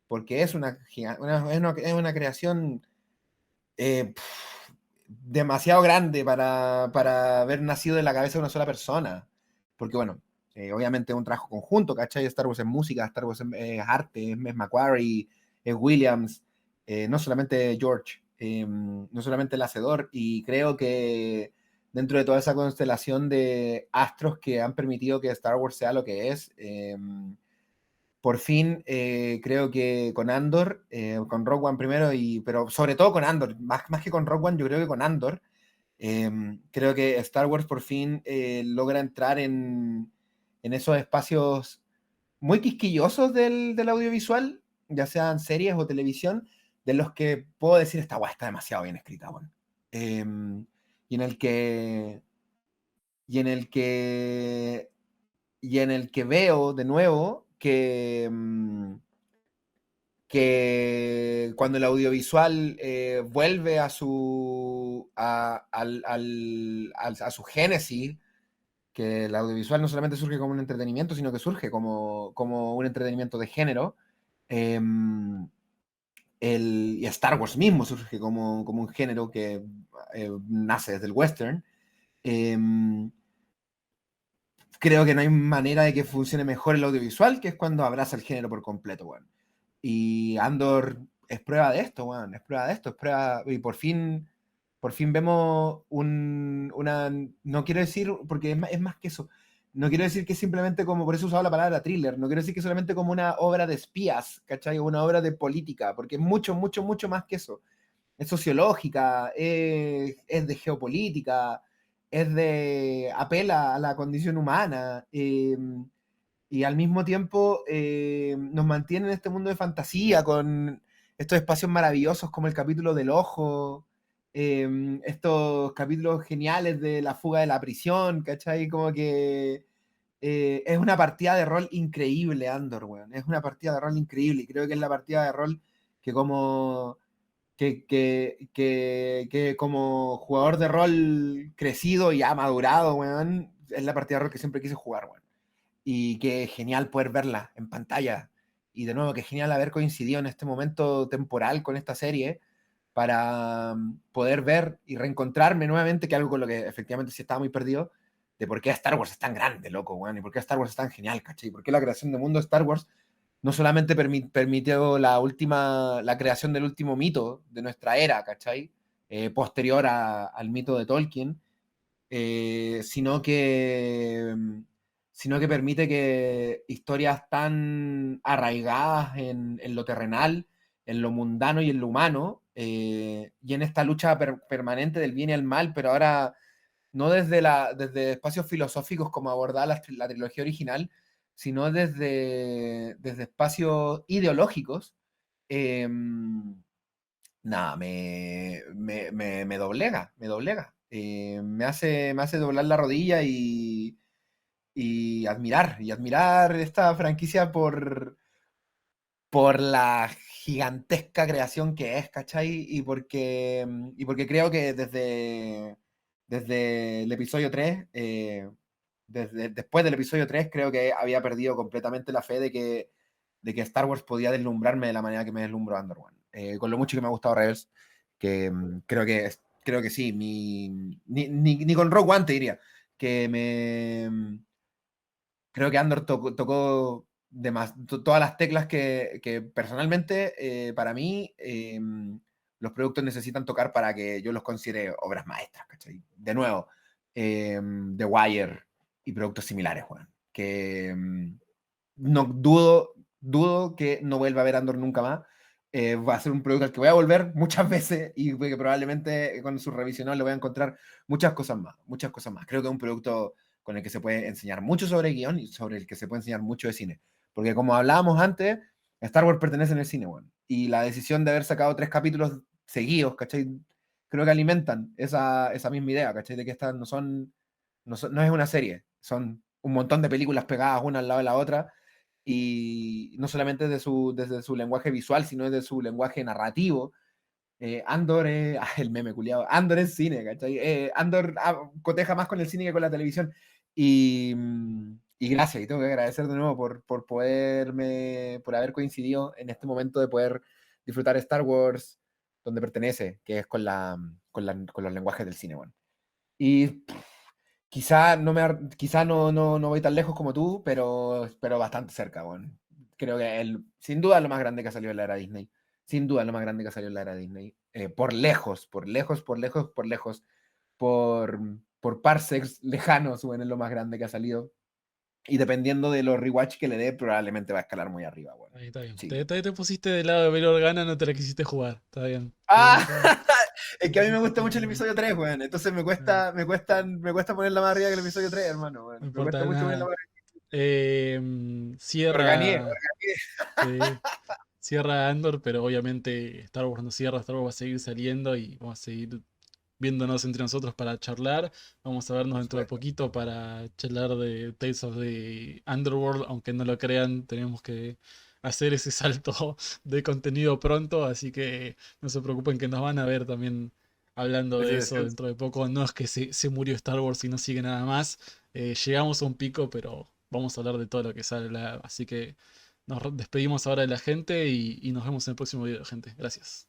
porque es es una creación demasiado grande para haber nacido de la cabeza de una sola persona. Porque bueno, obviamente es un trabajo conjunto, ¿cachai? Star Wars es música, Star Wars es arte, es McQuarrie, es Williams, no solamente George, no solamente el hacedor, y creo que dentro de toda esa constelación de astros que han permitido que Star Wars sea lo que es, por fin creo que con Andor, con Rogue One primero, pero sobre todo con Andor, más que con Rogue One, yo creo que con Andor, creo que Star Wars por fin logra entrar en esos espacios muy quisquillosos del audiovisual, ya sean series o televisión, de los que puedo decir, esta guay está demasiado bien escrita, bueno. Y en el que y en el que y en el que veo de nuevo que cuando el audiovisual vuelve a su génesis, que el audiovisual no solamente surge como un entretenimiento, sino que surge como un entretenimiento de género, eh, y Star Wars mismo surge como un género que nace desde el western. eh, Creo que no hay manera de que funcione mejor el audiovisual, que es cuando abraza el género por completo, bueno. Y Andor es prueba de esto, weón, es prueba de esto, es prueba, y por fin vemos no quiero decir, porque es más que eso, no quiero decir que simplemente como, por eso he usado la palabra thriller, no quiero decir que solamente como una obra de espías, ¿cachai? O una obra de política, porque es mucho, mucho, mucho más que eso. Es sociológica, es de geopolítica, apela a la condición humana, y al mismo tiempo nos mantiene en este mundo de fantasía con estos espacios maravillosos como el capítulo del ojo, estos capítulos geniales de la fuga de la prisión, ¿cachai? Como que es una partida de rol increíble, Andor, weón. Es una partida de rol increíble y creo que es la partida de rol que como que como jugador de rol crecido y ya madurado, weón, es la partida de rol que siempre quise jugar, weón. Y qué genial poder verla en pantalla. Y de nuevo, qué genial haber coincidido en este momento temporal con esta serie para poder ver y reencontrarme nuevamente, que algo con lo que efectivamente sí estaba muy perdido, de por qué Star Wars es tan grande, loco, weón, y por qué Star Wars es tan genial, ¿cachai? Y por qué la creación de mundo de Star Wars no solamente permitió la creación del último mito de nuestra era, ¿cachai? Posterior al mito de Tolkien, eh, sino que, sino que permite que historias tan arraigadas en lo terrenal, en lo mundano y en lo humano, y en esta lucha permanente del bien y el mal, pero ahora no desde espacios filosóficos como abordaba la trilogía original, sino desde espacios ideológicos, eh, nada, me doblega, me doblega. Me hace doblar la rodilla y admirar esta franquicia por la gigantesca creación que es, ¿cachai? Y porque creo que desde el episodio 3 después del episodio 3 creo que había perdido completamente la fe de que Star Wars podía deslumbrarme de la manera que me deslumbró Andor One. Con lo mucho que me ha gustado Rebels, que creo que sí, ni con Rogue One te diría, que creo que Andor tocó todas las teclas que personalmente, para mí, los productos necesitan tocar para que yo los considere obras maestras, ¿cachai? De nuevo, The Wire y productos similares, Juan. Que no dudo que no vuelva a ver Andor nunca más. Va a ser un producto al que voy a volver muchas veces y que probablemente con su revisión le voy a encontrar muchas cosas más, muchas cosas más. Creo que es un producto con el que se puede enseñar mucho sobre guión y sobre el que se puede enseñar mucho de cine. Porque como hablábamos antes, Star Wars pertenece en el cine, bueno, y la decisión de haber sacado 3 capítulos seguidos, ¿cachai? Creo que alimentan esa misma idea, ¿cachai? De que estas no es una serie, son un montón de películas pegadas una al lado de la otra, y no solamente desde su lenguaje visual, sino desde su lenguaje narrativo. Andor es, el meme culiado, Andor es cine, ¿cachai? Andor coteja más con el cine que con la televisión. Y gracias, y tengo que agradecer de nuevo por haber coincidido en este momento de poder disfrutar Star Wars donde pertenece, que es con los lenguajes del cine, bueno. Y quizá no voy tan lejos como tú, pero bastante cerca, bueno. Creo que sin duda es lo más grande que ha salido en la era Disney. Sin duda es lo más grande que ha salido en la era Disney. Por lejos, por lejos, por lejos, por lejos. Por, por parsecs lejanos, bueno, es lo más grande que ha salido. Y dependiendo de los rewatch que le dé, probablemente va a escalar muy arriba, bueno. Ahí está bien. Sí. Te pusiste del lado de Bail Organa, no te la quisiste jugar. Está bien. ¡Ah! Está Es que a mí me gusta mucho el episodio 3, weón. Entonces bien. me cuesta ponerla más arriba que el episodio 3, hermano, No weón. Me cuesta importa mucho ponerla nada. más Cierra. organié. Sí, cierra Andor, pero obviamente Star Wars no cierra. Star Wars va a seguir saliendo y vamos a seguir viéndonos entre nosotros para charlar. Vamos a vernos Por dentro de supuesto. poquito para charlar de Tales of the Underworld. Aunque no lo crean, tenemos que hacer ese salto de contenido pronto. Así que no se preocupen que nos van a ver también hablando Ese de eso descanso. dentro de poco. No es que se murió Star Wars y no sigue nada más. Llegamos a un pico, pero vamos a hablar de todo lo que sale. Así que nos despedimos ahora de la gente y nos vemos en el próximo video, gente. Gracias.